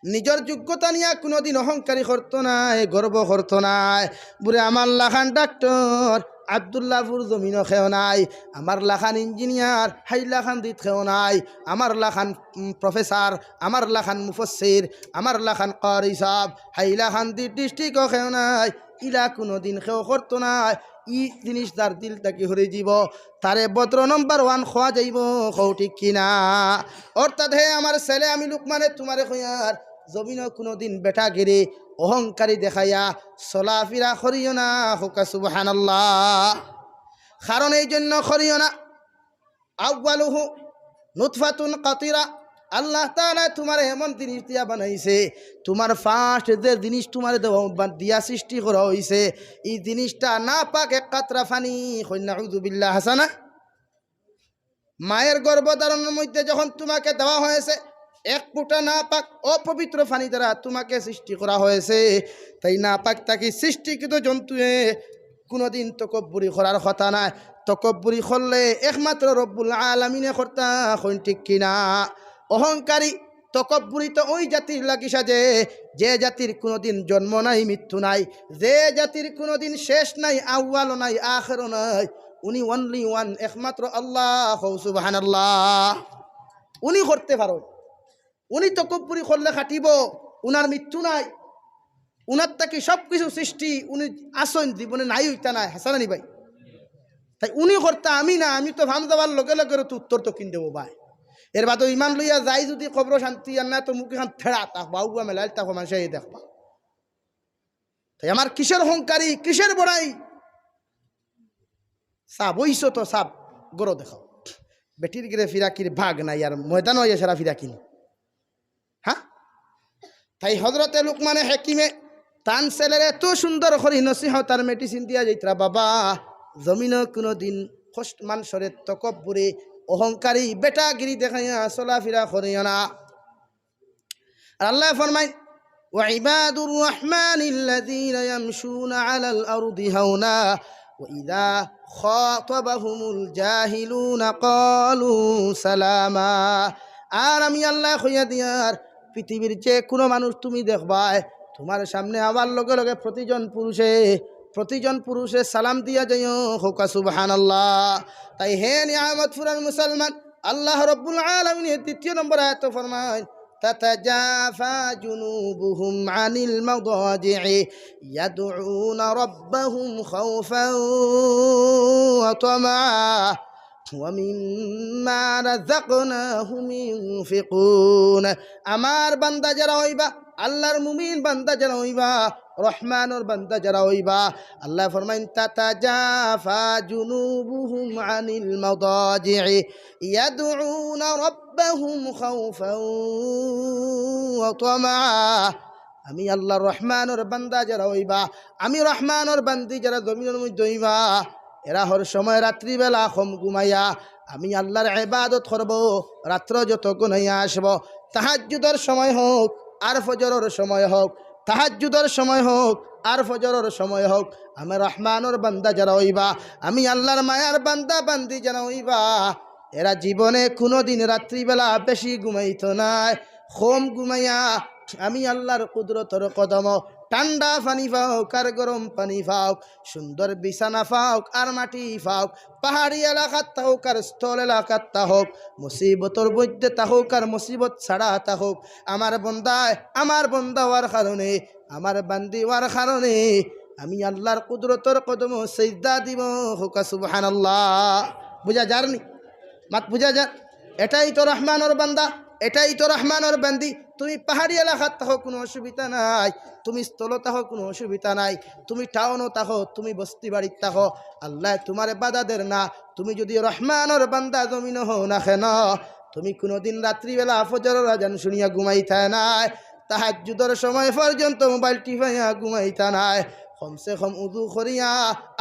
নিজের যোগ্যতা নিয়ে কোনোদিন অহংকারী করতো নাই, গর্ব করতো নাই। বুড়ে আমার লাখান ডাক্তার আবদুল্লাহপুর জমিনও খেও নাই, আমার লাখান ইঞ্জিনিয়ার হাইলাখান দিত খেও নাই, আমার লাখান প্রফেসর, আমার লাখান মুফসির, আমার লাখান কারি সাহেব হাইলাখান দিত ডিস্ট্রিক্টও খেও নাই। ইলা কোনোদিন খেও করতো নাই। ই জিনিস তার দিল তাকে হরে যাব, তারে বদ্র নম্বর 1 খোয়া যাইব। খৌ ঠিক কিনা? অর্থাৎ হে আমার ছেলে, আমি লুকমানে তোমারে কইয়ার জমিনও কোনোদিন বেটা গিরে অহংকারী দেখাইয়া চলাফেরা করিও না। হুকা সুবহানাল্লাহ। কারণ এই জন্য করিও না, আউয়ালুহু নুতফাতুন কাতিরা, আল্লাহ তাআলা তোমার এমন জিনিস দিয়া বানাইছে, তোমার ফার্স্ট যে জিনিস তোমার দিয়া সৃষ্টি করা হয়েছে, এই জিনিসটা না পাক এক কাতরা ফানি। নাউযু বিল্লাহ। হাসানা, মায়ের গর্ভধারণের মধ্যে যখন তোমাকে দেওয়া হয়েছে, এক ফুটা না পাক অপবিত্র ফানি দ্বারা তোমাকে সৃষ্টি করা হয়েছে। তাই না পাক তাকে সৃষ্টিকৃত জন্তুয়ে কোনোদিন তকব্বুরি করার কথা নাই। তকব্বুরি করলে একমাত্র রব্বুল আলামিনে কর্তা। হইন ঠিক কিনা? অহংকারী তকব্বুরি তো ওই জাতির লাগি সাজে যে জাতির কোনোদিন জন্ম নাই, মৃত্যু নাই, যে জাতির কোনোদিন শেষ নাই, আউয়ালও নাই, আখিরও নাই। উনি অনলি ওয়ান, একমাত্র আল্লাহ সুবহানাল্লাহ। উনি করতে পারো। উনি তকব্বুরি করলে খাটিব, উনার মৃত্যু নাই, উনার তাকে সব কিছু সৃষ্টি, উনি আসন জীবনে নাই হইতা নাই। হাসানানি ভাই, তাই উনি করতে, আমি না। আমি তো ভাম যাবার লগে লগে তো উত্তর তো কিন দেবো ভাই। এর বাদ ইমান লইয়া যাই যদি কবর শান্তি আর না, তো মুখ এখান ফেরা তাক বাউয়া মেলায় তাকে মানুষ দেখবা। তাই আমার কিসের অহংকারী, কিসের বড়াই? সাপ ওইস তো সাপ গরো দেখাও, বেটির গিরে ফিরাকির ভাগ নাই, আর ময়দান হইয়া সারা ফিরাকিনি। হ্যাঁ, তাই হজরতে লুকমানে হেকিমে তান ছেলের এত সুন্দর করে নসিহত আর মেডিসিন দিয়া যাইতরা, বাবা জমিন কোনোদিন কষ্ট মানুষের তকব্বুরে অহংকারী বেটাগিরি দেখাইয়া চলাফেরা করিও না। আর আল্লাহ ফরমাইন, ওয়াইবাদুর রহমানিল্লাযীনা ইয়ামশুনা আলাল আরদি হাওনা ওয়াইযা খাতাবাহুমুল জাহিলুনা ক্বালু সালামা। আর আমি আল্লাহ কইয়া দিয়ার, পৃথিবীর যে কোনো মানুষ তুমি দেখবা, তোমার সামনে আবার লগে লগে প্রতিজন পুরুষে সালাম দিয়া যাইও। হুকা সুবহানাল্লাহ। তাই হে নিয়ামত ফুরান মুসলমান, আল্লাহ রব্বুল আলামিনের 3 নম্বর আয়াত ফরমায়, তাতাজাফা জুনুবুহুম আনিল মাদাজি'i ইয়াদউনা রাব্বাহুম খাওফান ওয়া তামাআ ওয়া মিম্মা রাযাকনাহুম ইউনফিকুন। আমার বান্দা যারা হইবা, আল্লাহর মুমিন বান্দা যারা হইবা, রহমানের বান্দা যারা হইবা, আল্লাহ ফরমাইন, তাতাজাফা জুনুবুহুম আনিল মাদাজি'i ইয়াদউনা রাব্বাহুম খাওফান ওয়া তামাআ। আমি আল্লাহর রহমানের বান্দা যারা হইবা, আমি রহমানের বান্দি যারা জমিনের মধ্যে হইবা, এরা হর সময় রাত্রিবেলা কম ঘুমাইয়া আমি আল্লাহর ইবাদত করব। রাত্র যত গুনাইয়া আসব, তাহাজ্জুদের সময় হোক আর ফজরের সময় হোক, তাহাজ্জুদের সময় হোক আর ফজরের সময় হোক, আমি রহমানের বান্দা যারা হইবা, আমি আল্লাহর মায়ার বান্দা বান্দি যারা হইবা, এরা জীবনে কোনোদিন রাত্রিবেলা বেশি ঘুমাইতো নাই। কম ঘুমাইয়া আমি আল্লাহর কুদরতর কদম, ঠান্ডা পানি পাওক আর গরম পানি পাওক, সুন্দর বিছানা পাওক আর মাটি পাওক, পাহাড়ি এলাকাত থাকুক আর স্থল এলাকাত থাকুক, মুসিবতর মধ্যে থাকুক আর মুসিবত ছাড়া থাকুক, আমার বন্দা হওয়ার কারণে, আমার বান্দি হওয়ার কারণে আমি আল্লাহর কুদরতর কদম সিজদা দিব। হুকা সুবহানাল্লাহ। বুঝা যারনি মাত বুঝা যার? এটাই তো রহমানের বান্দা, এটাই তো রহমানের বান্দি। তুমি পাহাড়ি এলাকাত থাকো কোনো অসুবিধা নাই, তুমি স্থল থাকো কোনো অসুবিধা নাই, তুমি টাউনও থাকো, তুমি বস্তি বাড়ির থাকো, আল্লাহ তোমার বাধা দেন না। তুমি যদি রহমানের বান্দা জমিন হও না কেন, তুমি কোনোদিন রাত্রিবেলা ফজরের আজান শুনিয়া ঘুমাইতা নাই, তাহাজ্জুদের সময় পর্যন্ত মোবাইল টিপাইয়া ঘুমাইতা নাই, কমসে কম উযু করিয়া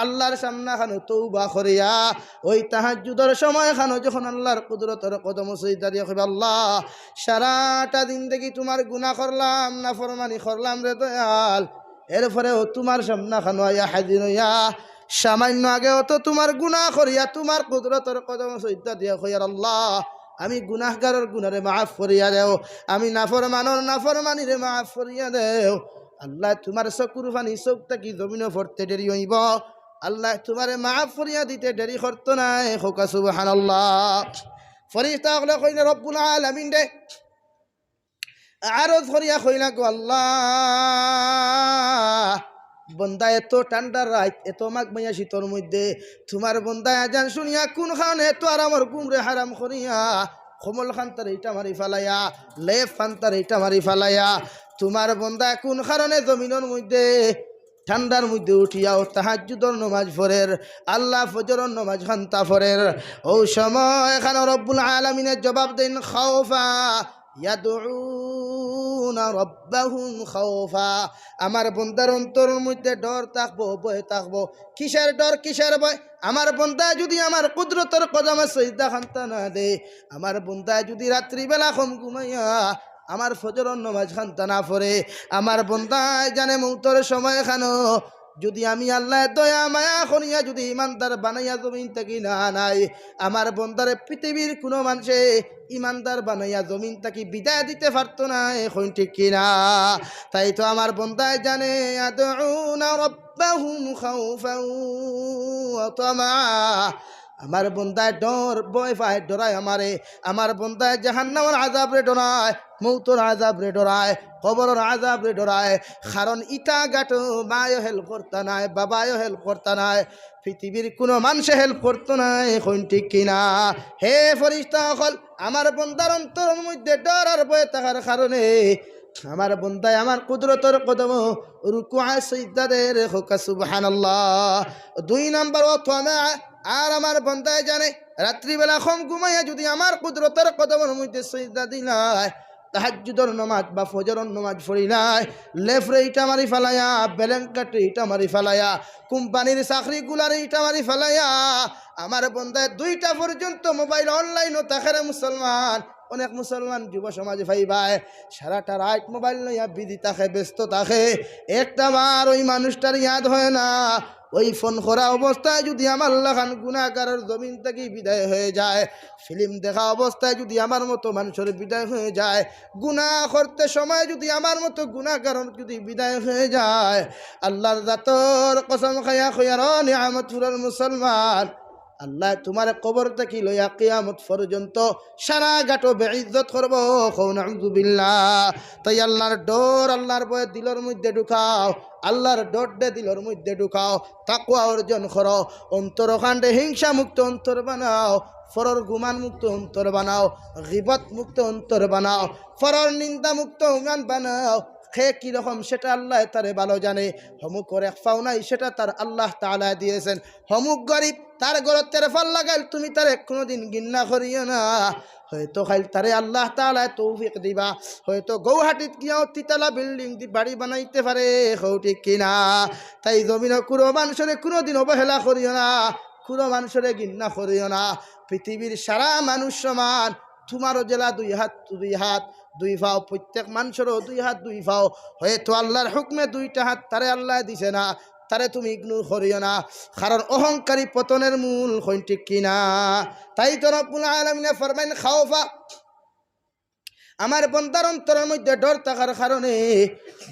আল্লাহর সামনে খানো তওবা করিয়া ওই তাহাজ্জুদের সময় খানো যখন আল্লাহর কুদরতের কদম সিজদা দিয়ে কইবা, আল্লাহ সারাটা দিন দেখি তোমার গুনাহ করলাম, নাফরমানি করলাম রে দয়াল, এরপরেও তোমার সামনে খানো আয়া হাজির হইয়া সামান্য আগেও তো তোমার গুনাহ করিয়া তোমার কুদরতের কদম সিজদা দিয়ে কইয়া, আল্লাহ আমি গুনাহগারের গুনারে মাফ করিয়া দেও, আমি নাফরমানের নাফরমানিরে মাফ করিয়া দেও। আল্লাহ তোমার চকুর পানি চোখ থাকি জমিন পড়তে দেরি হইব, আল্লাহ তোমারে মাফ করিয়া দিতে দেরি করত নাই। হোকা সুবহানাল্লাহ। ফরিস্তা হলে কইলে রব্বুল আলামিন দে আরজ করিয়া কইলা গো আল্লাহ, বন্দা এত ঠান্ডার রাত, এত মাঘ মাইয়া শীতর মধ্যে তোমার বন্দা আজান শুনিয়া কোন খানে এত আরামর গুমরে হারাম করিয়া কমল খান্তার এইটা মারি ফালাইয়া, লেফ খান্তার এইটা মারি ফালাইয়া, তোমার বন্দা কোন কারণে জমিনের মধ্যে ঠান্ডার মধ্যে উঠিয়াও তাহাজ্জুদর নামাজ পড়ের, আল্লাহ ফজরের নামাজ খান্তা পড়ের। ও সময় এখানে রব্বুল আলামিনের জবাব দেন খাউফা ইয়াদউনা রাব্বাহুম খাউফা। আমার বন্দার অন্তরের মধ্যে ডর থাকবো, ভয় থাকবো। কিসের ডর কিসের ভয়? আমার বন্দা যদি আমার কুদরতের কদমে সিজদা খান্তা না দে, আমার বন্দা যদি রাত্রিবেলা কম ঘুমাইয়া আমার ফজরের নামাজ খান্তা না পড়ে, আমার বন্দায় জানে মৌতর সময় খানো যদি আমি আল্লাহ দয়া মায়া করিয়া যদি ইমানদার বানাইয়া জমিন থাকি না নাই, আমার বন্দারে পৃথিবীর কোনো মানুষে ইমানদার বানাইয়া জমিন থাকি বিদায় দিতে পারতো না। এখন ঠিক কিনা? তাই তো আমার বন্দায় জানে আদউনা রাব্বাহুম খাউফান ওয়া তামা। আমার বন্দায় ডর ভয় পায়, ডরায় আমারে। আমার বন্দায় জাহান্নামের আযাব রে ডরায়, মৌতর আযাব রে ডরায়, কবরের আযাব রে ডরায়। কারণ ইটা গাটো মায়ও হেল্প করতা নাই, বাবায়ও হেল্প করতা নাই, পৃথিবীর কোনো মানুষে হেল্প করতো না। এখন ঠিক কিনা? হে ফেরেশতা সকল, আমার বন্দার অন্তরের মধ্যে ডর আর ভয় থাকার কারণে আমার বন্দায় আমার কুদরতের কদম রুকুআ সিজদা দেয় রে। হোক সুবহানাল্লাহ। 2 নম্বর ওয়াতমা। আর আমার বন্দায় জানে রাত্রিবেলা কম ঘুমাইয়া যদি আমার কুদরতের কদমের মধ্যে সিজদা দিলাই, তাহাজ্জুদের নামাজ বা ফজরের নামাজ পড়িলাই, লেফরে ইটা মারি ফেলাইয়া, বেলেঙ্কাটে ইটা মারি ফেলাইয়া, কোম্পানির চাকরিগুলার ইটা মারি ফেলাইয়া, আমার বন্দায় 2টা পর্যন্ত মোবাইল অনলাইনও থাকে রে মুসলমান। অনেক মুসলমান যুব সমাজে ভাইবাই সারাটা রাত মোবাইল লইয়া বিধি থাকে, ব্যস্ত থাকে, একটা বার ওই মানুষটার ইয়াদ হয় না। ওই ফোন করা অবস্থায় যদি আমার লাখান গুনাহগারের জমিন থেকে বিদায় হয়ে যায়, ফিল্ম দেখা অবস্থায় যদি আমার মতো মানুষের বিদায় হয়ে যায়, গুনাহ করতে সময় যদি আমার মতো গুনাহগারের যদি বিদায় হয়ে যায়, আল্লাহর জাতর কসম খাইয়া খয়ার নিয়ামত ফুরার মুসলমান, আল্লাহ তোমার কবর থেকে লইয়া কিয়ামত পর্যন্ত সারা গাটো বেইজ্জত করব। নাউযু বিল্লাহ। তাই আল্লাহর ডর, আল্লাহর ভয় দিলের মধ্যে ঢুকাও, আল্লাহর ডর দে দিলের মধ্যে ঢুকাও, তাকওয়া অর্জন করো, অন্তরকাণ্ডে হিংসা মুক্ত অন্তর বানাও, ফরর গুমান মুক্ত অন্তর বানাও, গিবত মুক্ত অন্তর বানাও, ফরর নিন্দা মুক্ত উমান বানাও। খে কীরকম সেটা আল্লাহ তারে ভালো জানে। হমুক করে পাও নাই সেটা তার আল্লাহ তাআলা দিয়েছেন। হমুক গরিব, তার গরত তেরে ফল লাগাইল, তুমি তারে কোনোদিন ঘৃণা করিও না। হয়তো খাইল তারে আল্লাহ তাআলা তৌফিক দিবা, হয়তো গৌহাটিত গিয়াও তিতালা বিল্ডিং দি বাড়ি বানাইতে পারে। হও ঠিক কিনা? তাই জমিন কোনো মানুষরে কোনোদিন অবহেলা করিও না, কোনো মানুষরে ঘৃণা করিও না। পৃথিবীর সারা মানুষ সমান। তোমারও জেলা 2 হাত 2 হাত 2 পাও, প্রত্যেক মানুষেরও 2 হাত 2 পাও। হয়তো আল্লাহর হুকমে 2টা হাত তারে আল্লাহ দিছে না, তারে তুমি ইগনোর করিও না, কারণ অহংকারী পতনের মূল। হইন ঠিক কিনা? তাই তো রব্বুল আলামিন ফরমাইন খাওফা। আমার বন্দার অন্তরের মধ্যে ডর থাকার কারণে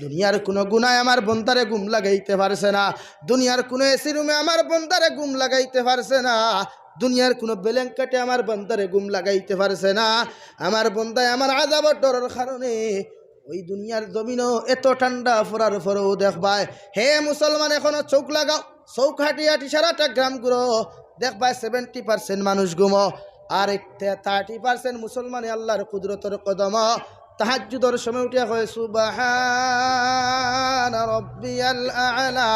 দুনিয়ার কোনো গুনায় আমার বন্দারে গুম লাগাইতে পারছে না, দুনিয়ার কোনো এসি রুমে আমার বন্দারে গুম লাগাইতে পারছে না, দুনিয়ার কোনো বেলেঙ্কাটে আমার বন্দারে গুম লাগাইতে পারছে না। আমার বন্দায় আমার আযাবের ডরের কারণে ওই দুনিয়ার জমিনও এত ঠান্ডা পড়ার পরেও দেখবায়। হে মুসলমান, এখনো চোখ লাগাও, চোখ হাঁটি হাঁটি সারাটা গ্রাম ঘুরো, দেখবায় 70% মানুষ ঘুমো, আর 30% মুসলমানে আল্লাহর কুদরতের কদম তাহাজ্জুদের সময় উঠিয়া কয় সুবহানা রাব্বিয়াল আ'লা,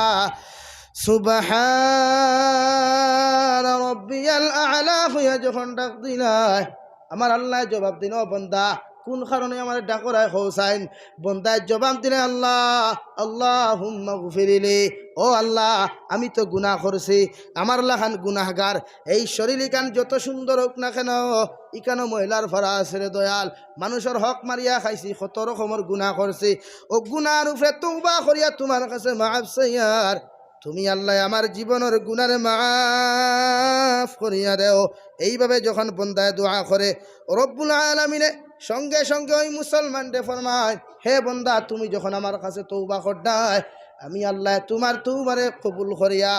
সুবহানা রাব্বিয়াল আ'লা হইয়া যখন ডাক দিলাই, আমার আল্লাহ জবাব দিন, ও বান্দা কোন কারণে আমার ডাকরায় হোসাইন? বন্দায় জবাব দিলে আল্লাহ, আল্লাহুম্মা গফিরলি, ও আল্লাহ আমি তো গুনাহ করছি, আমার লাখান গুনাহগার। এই শরীর ইকান যত সুন্দর হোক না কেন, ইকানো মহিলার ভরা আছে রে দয়াল, মানুষের হক মারিয়া খাইছি, কত রকমের গুনাহ করছি। ও গুনাহর উপরে তওবা করিয়া তোমার কাছে মাফ চাইয়ার তুমি আল্লাহ আমার জীবনের গুনার মাফ করিয়া দেও। এইভাবে যখন বন্দায় দোয়া করে রব্বুল আলামিনে সঙ্গে সঙ্গে ওই মুসলমানরে ফরমায়, হে বন্দা তুমি যখন আমার কাছে তওবা করডায় আমি আল্লাহ তোমার তওবারে কবুল করিয়া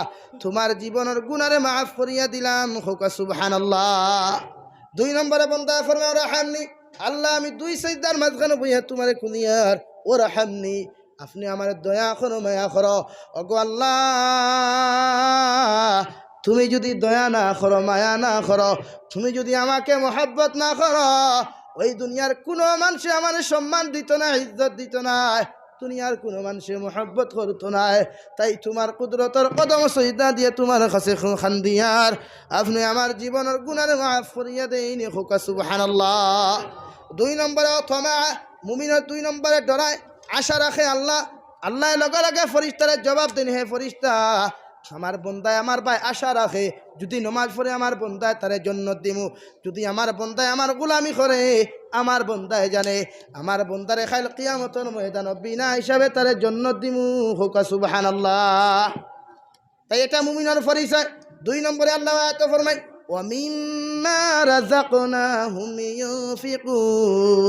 তোমার জীবনের গুনারে মাফ করিয়া দিলাম। হোক সুবহানাল্লাহ। 2 নম্বরে বন্দায় ফরমায় রাহমনি, আল্লাহ আমি 2 সাজদার মাঝখানে বইয়া তোমারে কুনিয়ার ও রাহমনি, আপনি আমার দয়া করো মায়া করো। ওগো আল্লাহ তুমি যদি দয়া না করো মায়া না করো, তুমি যদি আমাকে মহব্বত না করো, ওই দুনিয়ার কোনো মানুষে আমার সম্মান দিত না, ইজ্জত দিত না, দুনিয়ার কোনো মানুষে মহব্বত করতো না। তাই তোমার কুদরতের কদম সজদা দিয়ে তোমার কাছে খান্দিয়ার আপনি আমার জীবনের গুনার মাফ করিয়া দেইনি। হোক সুবহানাল্লাহ। 2 নম্বরে অথমা মুমিনের 2 নম্বরে ডরায় আশা রাখে আল্লাহ। আল্লাহ লগে লগে ফরিস্তারে জবাব দেন, হে ফরিস্তা আমার বন্দায় আমার ভাই আশা রাখে যদি নমাজ পড়ে আমার বন্দায় তারে জান্নাত দিমু, যদি আমার বন্দায় আমার গোলামি করে আমার বন্দায় জানে আমার বন্দারে খাইল কিয়ামতের ময়দান বিনা হিসাবে তারে জান্নাত দিমু। হোক সুবহানাল্লাহ। তাই এটা মুমিনের পরিচয়। 2 নম্বরে আল্লাহ আয়াতে ফরমায় ওয়া মিম্মা রাযাকনাহুম ইউনফিকুন।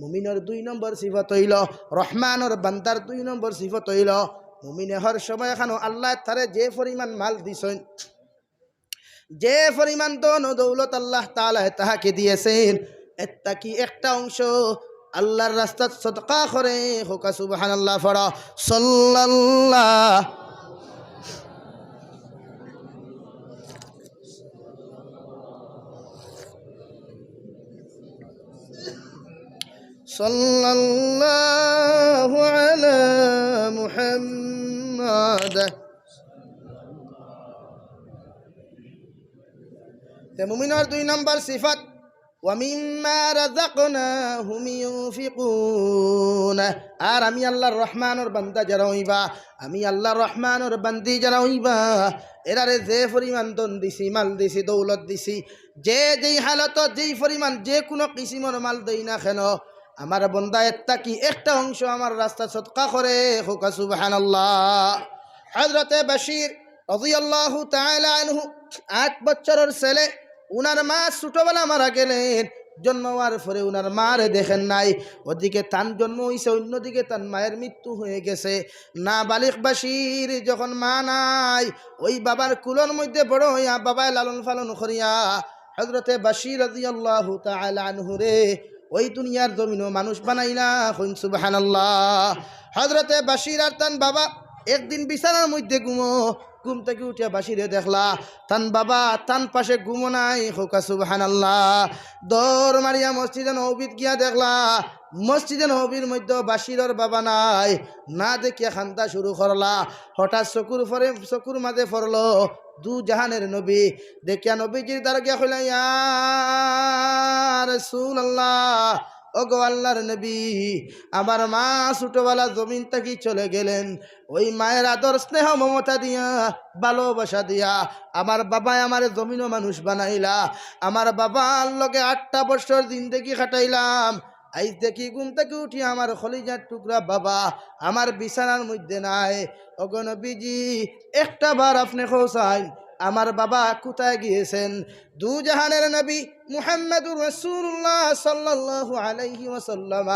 মুমিনের 2 নম্বর সিফত হইল রহমানের বান্দার 2 নম্বর সিফত হইল মুমিনে হর সময় এখানো আল্লাহ তারে যে পরিমাণ মাল দিছেন, যে পরিমাণ ধন দৌলত আল্লাহ তাআলা তাহাকে দিয়েছেন, এটা কি একটা অংশ আল্লাহর রাস্তায় সদকা করে। হোক সুবহানাল্লাহ। পড়া সাল্লাল্লাহ সাল্লাল্লাহু আলা মুহাম্মাদ। মুমিনের 2 নম্বর সিফাত ওয়া মিম্মা রাযাকনাহুম ইউনফিকুন। আর আমি আল্লাহর রহমানের বান্দা যারা হইবা, আমি আল্লাহর রহমানের বান্দি যারা হইবা, এরারে যে পরিমাণ ধন দিছি, মাল দিছি, দৌলত দিছি, যে যেই হালত যেই পরিমাণ যে কোনো কিসিমের মাল দেই না কেন আমার বন্দা একটা কি একটা অংশ আমার রাস্তা সদকা করে। হোক সুবহানাল্লাহ। হযরতে বশীর রাদিয়াল্লাহু তাআলা আনহু 8 বছরের ছেলে, উনার মা ছোটবেলা মারা গেলেন। জন্ম হওয়ার পরে উনার মারে দেখেন নাই, ওদিকে তান জন্ম হয়েছে, অন্যদিকে তার মায়ের মৃত্যু হয়ে গেছে। না বালিক বশীর যখন মা নাই ওই বাবার কুলোর মধ্যে বড় হইয়া বাবায় লালন পালন করিয়া হযরতে বশীর রাদিয়াল্লাহু তাআলা আনহু রে ওই দুনিয়ার জমিনও মানুষ বানাইলা। হইন সুবহানাল্লাহ। হযরতে বশীর আর তান বাবা একদিন বিছানার মধ্যে ঘুম থেকে উঠিয়া বাসিরে দেখলা তান বাবা তান পাশে ঘুমো নাই। হোক সুবহানাল্লাহ। দৌড় মারিয়া মসজিদে নববীত গিয়া দেখলা মসজিদে নববীর মধ্যে বাসিরের বাবা নাই। না দেখিয়া খান্দা শুরু করলা। হঠাৎ চকুর মাঝে পড়লো 2 জাহানের নবী। দেখিয়া নবীজির দ্বারা গিয়া কইলা ইয়া রাসূলুল্লাহ, ওগো আল্লাহর নবী, আমার মা ছোটবেলা জমিন থেকে চলে গেলেন। ওই মায়ের আদর স্নেহ মমতা দিয়া ভালোবাসা দিয়া আমার বাবাই আমার জমিনও মানুষ বানাইলা। আমার বাবার লগে 8টা বছর জিন্দেগি কাটাইলাম। আইজ দেখি ঘুম থেকে উঠি আমার খলিজার টুকরা বাবা আমার বিছানার মধ্যে নাই। ওগো নবীজি একটা বার আপনি খোঁজাইন আমার বাবা কোথায় গিয়েছেন। 2 জাহানের নবী মুহাম্মদুর রাসূলুল্লাহ সাল্লাল্লাহু আলাইহি ওয়াসাল্লাম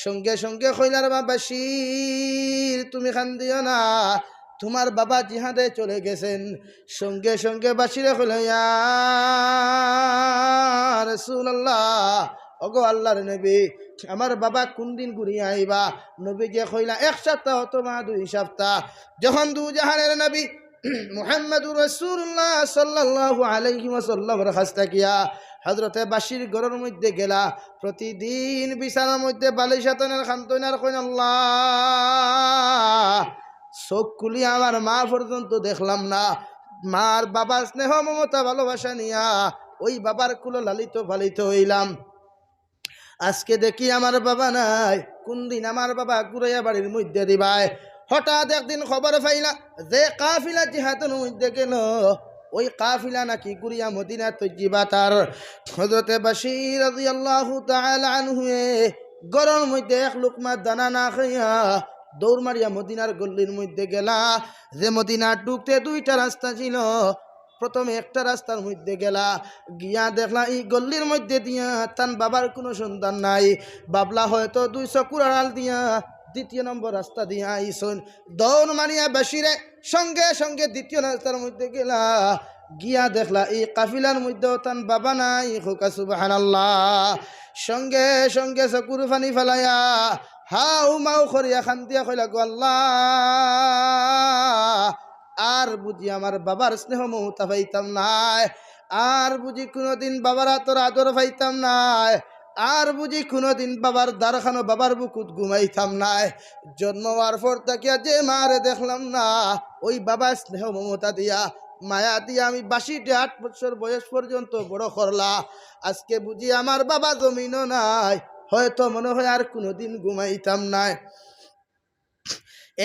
সঙ্গে সঙ্গে কইলার বাবা বশীর তুমি কান্দিও না, তোমার বাবা জিহাদে চলে গেছেন। সঙ্গে সঙ্গে বশীরে কইলা ইয়া রাসূলুল্লাহ, ওগো আল্লাহর নবী, আমার বাবা কোন দিন ঘুরিয়ে আইবা? নবীজি কইলা 1 সপ্তাহ অথবা 2 সপ্তাহ। যখন 2 জাহানের নবী মুহাম্মদুর রাসূলুল্লাহ সাল্লাল্লাহু আলাইহি ওয়াসাল্লামের কাছ থেকে হযরতে বশীর ঘরের মধ্যে গেলা, প্রতিদিন বিছানার মধ্যে বালিশ হাতানের খান্তনার কইন আল্লাহ, চোখ খুলি আমার মা পর্যন্ত দেখলাম না। মার বাবার স্নেহ মমতা ভালোবাসা নিয়া ওই বাবার কুলো লালিত পালিত হইলাম। আজকে দেখি আমার বাবা নাই, কোন দিন আমার বাবা ঘুরাইয়া বাড়ির মধ্যে দিবায়। হঠাৎ একদিন খবর পাইলা যে কাফিলা জিহাদের মধ্যে গেল, ওই কাফিলা নাকি ঘুরিয়া মদিনা তৈজিবা। তার হযরতে বশীর রাদিয়াল্লাহু তাআলা আনহু গরম মধ্যে 1 লুকমা দানা না খাইয়া দৌড় মারিয়া মদিনার গল্লির মধ্যে গেলা। যে মদিনা ঢুকতে দুইটা রাস্তা ছিল, প্রথমে একটা রাস্তার মধ্যে গেলা, গিয়া দেখলা এই গল্লির মধ্যে দিয়া তার বাবার কোনো সন্তান নাই। বাবলা হয়তো 200 কুড়াল দিয়া দ্বিতীয় নম্বর রাস্তা দিয়া আইসন। দৌড় মারিয়া বেশিরে সঙ্গে সঙ্গে দ্বিতীয় রাস্তার মধ্যে গেলা, গিয়া দেখলা এই কাফিলার মধ্যেও তার বাবা নাই। হোকা সুবহানাল্লাহ। সঙ্গে সঙ্গে চকুর পানি ফেলাইয়া হাউ মাউ করিয়া খান্তিয়া কইলা, গো আল্লাহ, আর বুঝি আমার বাবার স্নেহ মমতা পাইতাম নাই, আর বুঝি কোনোদিন বাবার আতর আদর পাইতাম নাই, আর বুঝি কোনোদিন বাবার দ্বারখানো বাবার বুকুত ঘুমাইতাম নাই। জন্ম হওয়ার পর তাকিয়া যে মারে দেখলাম না, ওই বাবা স্নেহ মমতা দিয়া মায়া দিয়া আমি 82 বছর বয়স পর্যন্ত বড় করলা। আজকে বুঝি আমার বাবা জমিনও নাই, হয়তো মনে হয় আর কোনোদিন ঘুমাইতাম নাই।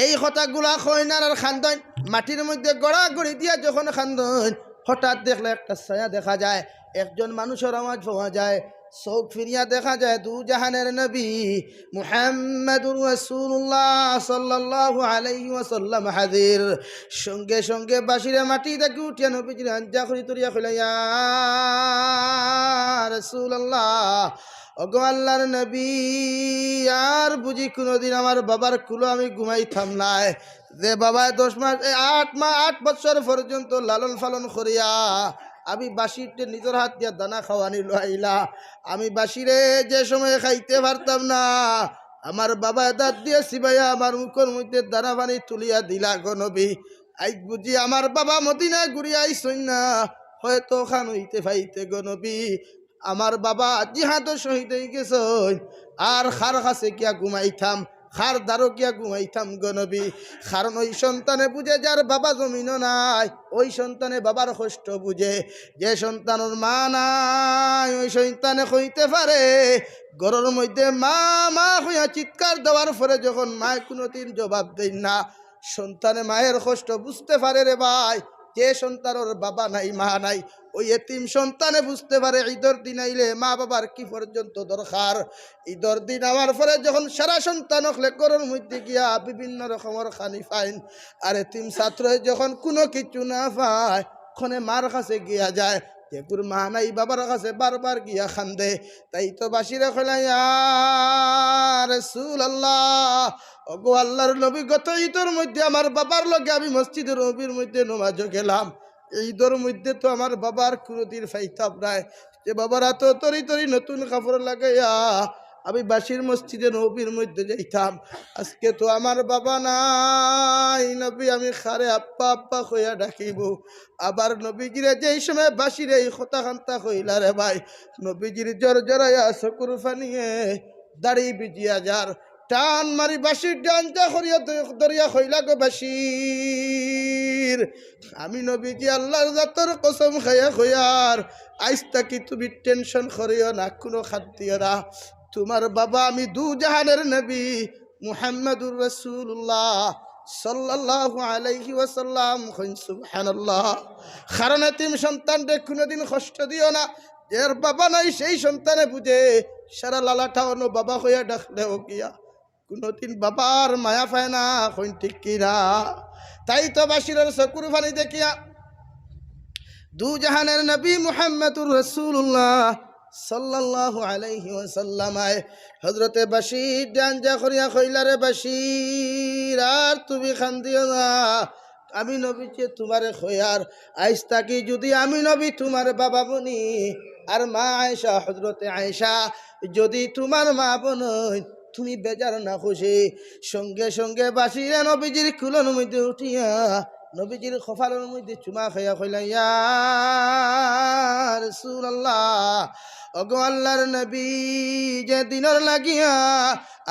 এই কথাগুলা কইনার আর খান্দন মাটির মধ্যে গড়াগড়ি দিয়া যখন খান্দন, হঠাৎ দেখলে একটা ছায়া দেখা যায়, একজন মানুষের আওয়াজ পাওয়া যায়। চোখ ফিরিয়া দেখা যায় দু জাহানের নবী মুহাম্মাদুর রাসূলুল্লাহ সাল্লাল্লাহু আলাইহি ওয়াসাল্লাম হাজির। সঙ্গে সঙ্গে বাসিরে মাটি থেকে উঠিয়া নবীজির আঞ্জা করি তরিয়া কইলা, ইয়া রাসূলুল্লাহ, ওগো আল্লাহর নবী, আর বুঝি কোনোদিন আমার বাবার কুলো আমি ঘুমাইতাম নাই। যে বাবা 10 মাস 8 বছর পর্যন্ত লালন পালন করিয়া আমি বাসিরটে নিজের হাত দিয়া দানা খাওয়ানি লাইলা, আমি বাসিরে যে সময় খাইতে পারতাম না, আমার বাবা দাঁত দিয়ে সিবাইয়া আমার মুখের মধ্যে দানা পানি তুলিয়া দিলা গো নবী। আজ বুঝি আমার বাবা মদিনায় ঘুরিয়া আইসই না, হয়তো খান হইতে পাইতে গো নবী। আমার বাবা জিহাদ শহীদ হয়ে গেছ, আর খার কাছে কিয়া ঘুমাইতাম, খার দ্বারো কিয়া ঘুমাইতাম গো নবী। কারণ ওই সন্তানে বুঝে যার বাবা জমিনও নাই, ওই সন্তানে বাবার কষ্ট বুঝে। যে সন্তানের মা নাই, ওই সন্তানে কইতে পারে ঘরের মধ্যে মা মা হইয়া চিৎকার দেওয়ার পরে যখন মায় কোনোদিন জবাব দেয় না, সন্তানে মায়ের কষ্ট বুঝতে পারে রে ভাই। যে সন্তানের বাবা নাই মা নাই, ওই এতিম সন্তানে বুঝতে পারে ঈদের দিন আইলে মা বাবার কি পর্যন্ত দরকার। ঈদের দিন আমার পরে যখন সারা সন্তান হলে ঘরের মধ্যে গিয়া বিভিন্ন রকমের খানি ফাইন, আর এতিম ছাত্র যখন কোনো কিছু না পায়, ক্ষণে মার কাছে গিয়া যায়। যেগুর মা নাই বাবার কাছে বারবার গিয়া খান্দে। তাই তো বাসিরা কইলা, ইয়া রাসূলুল্লাহ, ওগো আল্লাহর নবী, গত ঈদের মধ্যে আমার বাবার লগে আমি মসজিদের নবীর মধ্যে নামাজও গেলাম। ঈদের মধ্যে তো আমার বাবার কোনোদিন ফাইতাম নাই, যে বাবার এত তরি তরি নতুন কাপড় লাগাইয়া আমি বাসির মসজিদে নবীর মধ্যে যাইতাম। আজকে তো আমার বাবা নাই, নবী আমি খারে আপ্পা আপ্পা কইয়া ডাকিব। আবার নবীজিরে যেই সময় বাসিরে এই কথা খান্তা কইলা রে ভাই, নবীজির জ্বর জড়াইয়া চকুর ফানিয়ে দাড়ি বিজিয়া যার টান মারি বাসির ডানটা করিয়া দরিয়া কইলা, গো বাসির, আমি নবীজি আল্লাহর জাতর কসম খাইয়া কইয়ার আইজ তাকি তুমি টেনশন করিও না, কোনো খাদ্য না। তোমার বাবা আমি দু জাহানের নবী মুহাম্মাদুর রাসূলুল্লাহ সাল্লাল্লাহু আলাইহি ওয়াসাল্লাম। সুবহানাল্লাহ। কারণ এতিম সন্তানকে কোনোদিন কষ্ট দিও না। এর বাবা নাই সেই সন্তানে বুঝে সারা লালাটা অন্য বাবা হইয়া ডাকলেও গিয়া কোনোদিন বাবার মায়া পায় না। ঠিক কিনা? তাই তো বাসিরের চকুর পানি দেখিয়া দু জাহানের নবী মুহাম্মাদুর রাসূলুল্লাহ সাল্লাল্লাহু আলাইহি ওয়াসাল্লাম হযরতে বাশীর ডাঞ্জা করিয়া কইলা, রে বাশীর, আর তুমি খান্দিও না, আমি নবী যে তোমারে খয়ার আইজ তাকি যদি আমি নবী তোমার বাবা বনি, আর মা আয়েশা হযরতে আয়েশা যদি তোমার মা বোন, তুমি বেজার না খুশি। সঙ্গে সঙ্গে বাসিরে নবীজির কুলের মধ্যে উঠিয়া নবীজির কপালের মধ্যে চুমা খাইয়া কইলা, ইয়া রাসূলুল্লাহ, ওগো আল্লাহর নবী, যে দিনের লাগিয়া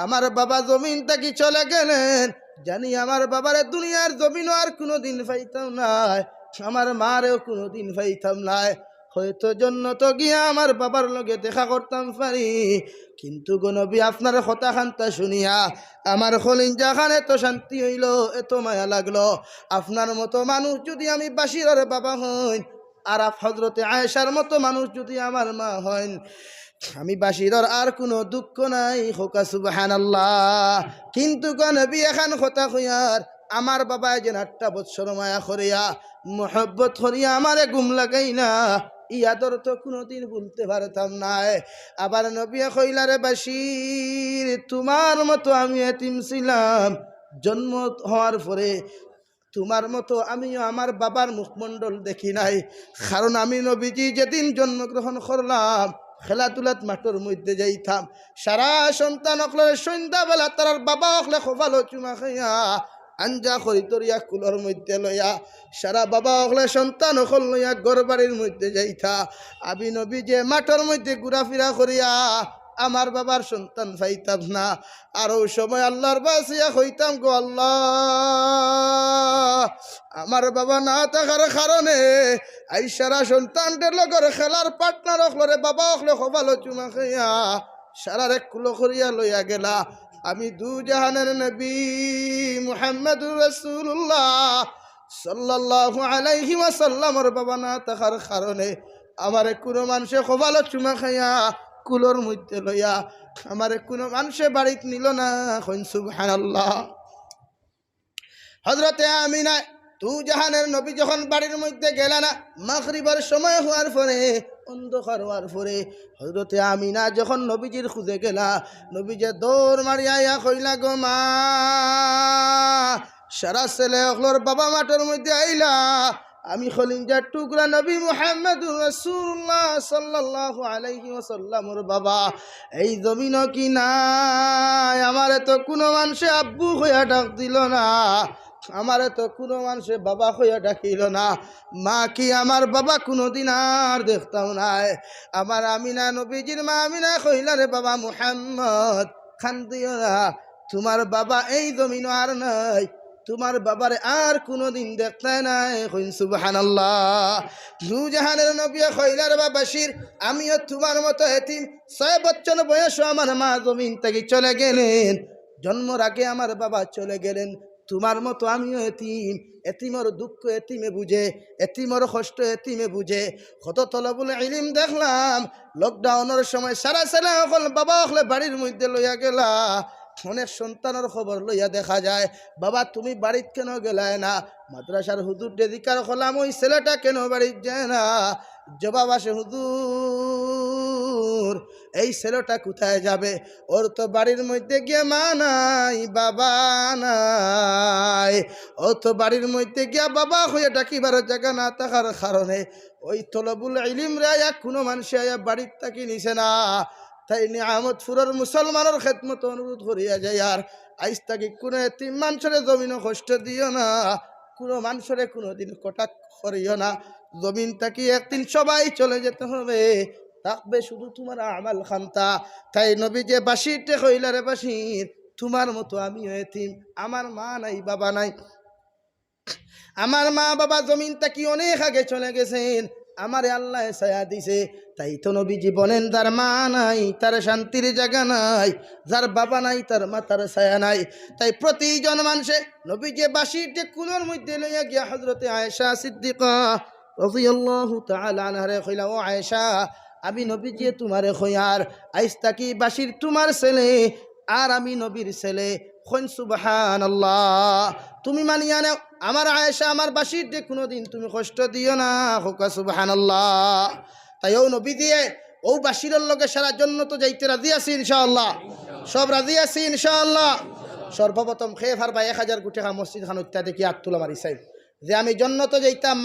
আমার বাবা জমিন থেকে চলে গেলেন, জানি আমার বাবারে দুনিয়ার জমিন আর কোনোদিন পাইতাম নাই, আমার মারেও কোনোদিন পাইতাম নাই। হয়তো জন্নত গিয়া আমার বাবার লগে দেখা করতাম পারি, কিন্তু গো নবী আপনার কথা খান্তা শুনিয়া আমার খলিঞ্জা খান এত শান্তি হইল, এত মায়া লাগলো। আপনার মতো মানুষ যদি আমি বাসিরের বাবা হইন, আর হযরতে আয়েশার মতো মানুষ যদি আমার মা হইন, আমি বাসিরর আর কোনো দুঃখ নাই হোকা সুবহানাল্লাহ। কিন্তু নবী এখন কথা কইয়ার আমার বাবা যেন 8 বছর মায়া করিয়া মোহব্বত করিয়া আমারে গুম লাগাই না, ইয়াদর তো কোনোদিন ভুলতে পারতাম না। আবার নবী কইলারে বাসির তোমার মতো আমি এতিম ছিলাম, জন্ম হওয়ার পরে তোমার মতো আমিও আমার বাবার মুখমণ্ডল দেখি নাই। কারণ আমি নবীজি যেদিন জন্মগ্রহণ করলাম খেলাধুলাত মাঠের মধ্যে যাইতাম, সারা সন্তান অকলের সন্ধ্যাবেলা তার বাবা অকলে খোফালো চুমা খাইয়া আঞ্জা করি তরিয়া কুলোর মধ্যে লইয়া সারা বাবা অকলে সন্তান অকল লইয়া ঘর বাড়ির মধ্যে যাইতা। আমি নবী যে মাঠের মধ্যে ঘুরাফিরা করিয়া আমার বাবার সন্তান পাইতাম না। আর ওই সময় আল্লাহর বাসিয়া হইতাম গো আল্লাহ, আমার বাবা না থাকার কারণে এই সারা সন্তানদের লগর খেলার পার্টনার অকলরে বাবা অকলে খোবালো চুমা খাইয়া সারারে কুলো করিয়া লইয়া গেলা। আমি দু জাহানের নবী মুহাম্মদুর রাসূলুল্লাহ সাল্লাল্লাহু আলাইহি ওয়াসাল্লামের বাবা না থাকার কারণে আমারে কোনো মানুষে খোবালো চুমা খাইয়া কুলোর মধ্যে লইয়া আমারে কোনো মানুষে বাড়িতে নিল না। সুবহানাল্লাহ। হযরতে আমিনা তু জাহানের নবী যখন বাড়ির মধ্যে গেল না, মাগরিবের সময় হওয়ার পরে অন্ধকার হওয়ার পরে হযরতে আমিনা যখন নবীজির খুঁজে গেলা, নবীজে দৌড় মারিয়া আইয়া কইলা গো মা, সারা ছেলে অকলর বাবা মাঠের মধ্যে আইলা, আমি খলিঞ্জার টুকরা নবী মুহাম্মদুর রাসূলুল্লাহ সাল্লাল্লাহু আলাইহি ওয়াসাল্লামের বাবা এই জমিন কি নাই? আমারে তো কোনো মানুষে আব্বু হইয়া ডাক দিল না, আমারে তো কোনো মানুষে বাবা হইয়া ডাকিল না। মা কি আমার বাবা কোনোদিন আর দেখতাম নাই। আমার আমিনা নবীজির মা আমিনা কইলা রে বাবা মুহাম্মদ খান্দিও না, তোমার বাবা এই জমিন আর নাই, তোমার বাবারে আর কোনোদিন দেখতে নাই। সুবহানাল্লাহ। দু জাহানের নবী কইলা রে বাবা বাশির আমিও তোমার মতো এতিম, 6 বছর বয়স আমার মা জমিন থেকে চলে গেলেন, জন্মর আগে আমার বাবা চলে গেলেন, তোমার মতো আমিও এতিম। এতিমর দুঃখ এতিমে বুঝে, এতিমর কষ্ট এতিমে বুঝে। কত তলবুল ইলম দেখলাম লকডাউনের সময় সারা ছেলে অকল বাবা অকলে বাড়ির মধ্যে লইয়া গেলা, অনেক সন্তানের খবর লইয়া দেখা যায় বাবা তুমি বাড়িত কেন গেলায় না? মাদ্রাসার হুজুর ডেদিকার হলাম ওই ছেলেটা কেন বাড়িত যায় না? জবাব আসে হুজুর এই ছেলেটা কোথায় যাবে? ওর তো বাড়ির মধ্যে গিয়ে মা নাই বাবা নাই, ও তো বাড়ির মধ্যে গিয়া বাবা হয়ে ডাকিবার জায়গা না থাকার কারণে ওই তলবুল ইলম রে কোনো মানুষ বাড়ির থাকি নিছে না। তাই নিয়ামতপুরের মুসলমানের খেদমত অনুরোধ করিয়া যায় আর আইস তাকে কোনো এতিম মানুষের জমিনও কষ্ট দিও না, কোনো মানুষের কোনোদিন কটাক্ষ করিও না। জমিন থাকি একদিন সবাই চলে যেতে হবে, থাকবে শুধু তোমার আমাল খান্তা। তাই নবী যে বাসিরতে কইলা রে বাসির তোমার মতো আমিও এতিম, আমার মা নাই বাবা নাই, আমার মা বাবা জমিন থাকি অনেক আগে চলে গেছেন, আমারে আল্লাহ ছায়া দিছে। তাই তো নবীজি বলেন যার মা নাই তার শান্তির জায়গা নাই, যার বাবা নাই তার মাথার ছায়া নাই। তাই প্রতিজন মানুষে নবীজি বাসিরতে কুলোর মধ্যে লইয়া গিয়া হযরতে আয়েশা সিদ্দিকা রাদিয়াল্লাহু তাআলা আনহারে কইলা ও আয়েশা আমি নবীজি তোমারে কইয়ার আইস তাকি বাসির তোমার ছেলে আর আমি নবীর ছেলে। সুবহানাল্লাহ। তুমি মানিয়া নাও আমার আয়েশা আমার বাসিরতে কোনোদিন তুমি কষ্ট দিও না। সুবহানাল্লাহ। তাই ও নবী দিয়ে ও বাসিরের লগে সারা জন্য তো যাইতে রাজি আছি ইনশাআল্লাহ, সব রাজি আছি ইনশাআল্লাহ। সর্বপ্রথম খেয়ে ফারবা 1000 কোটি টাকা মসজিদ খান ইত্যাদি কি আত্তুলা মারি চাই যে আমি জন্য তো যাইতাম।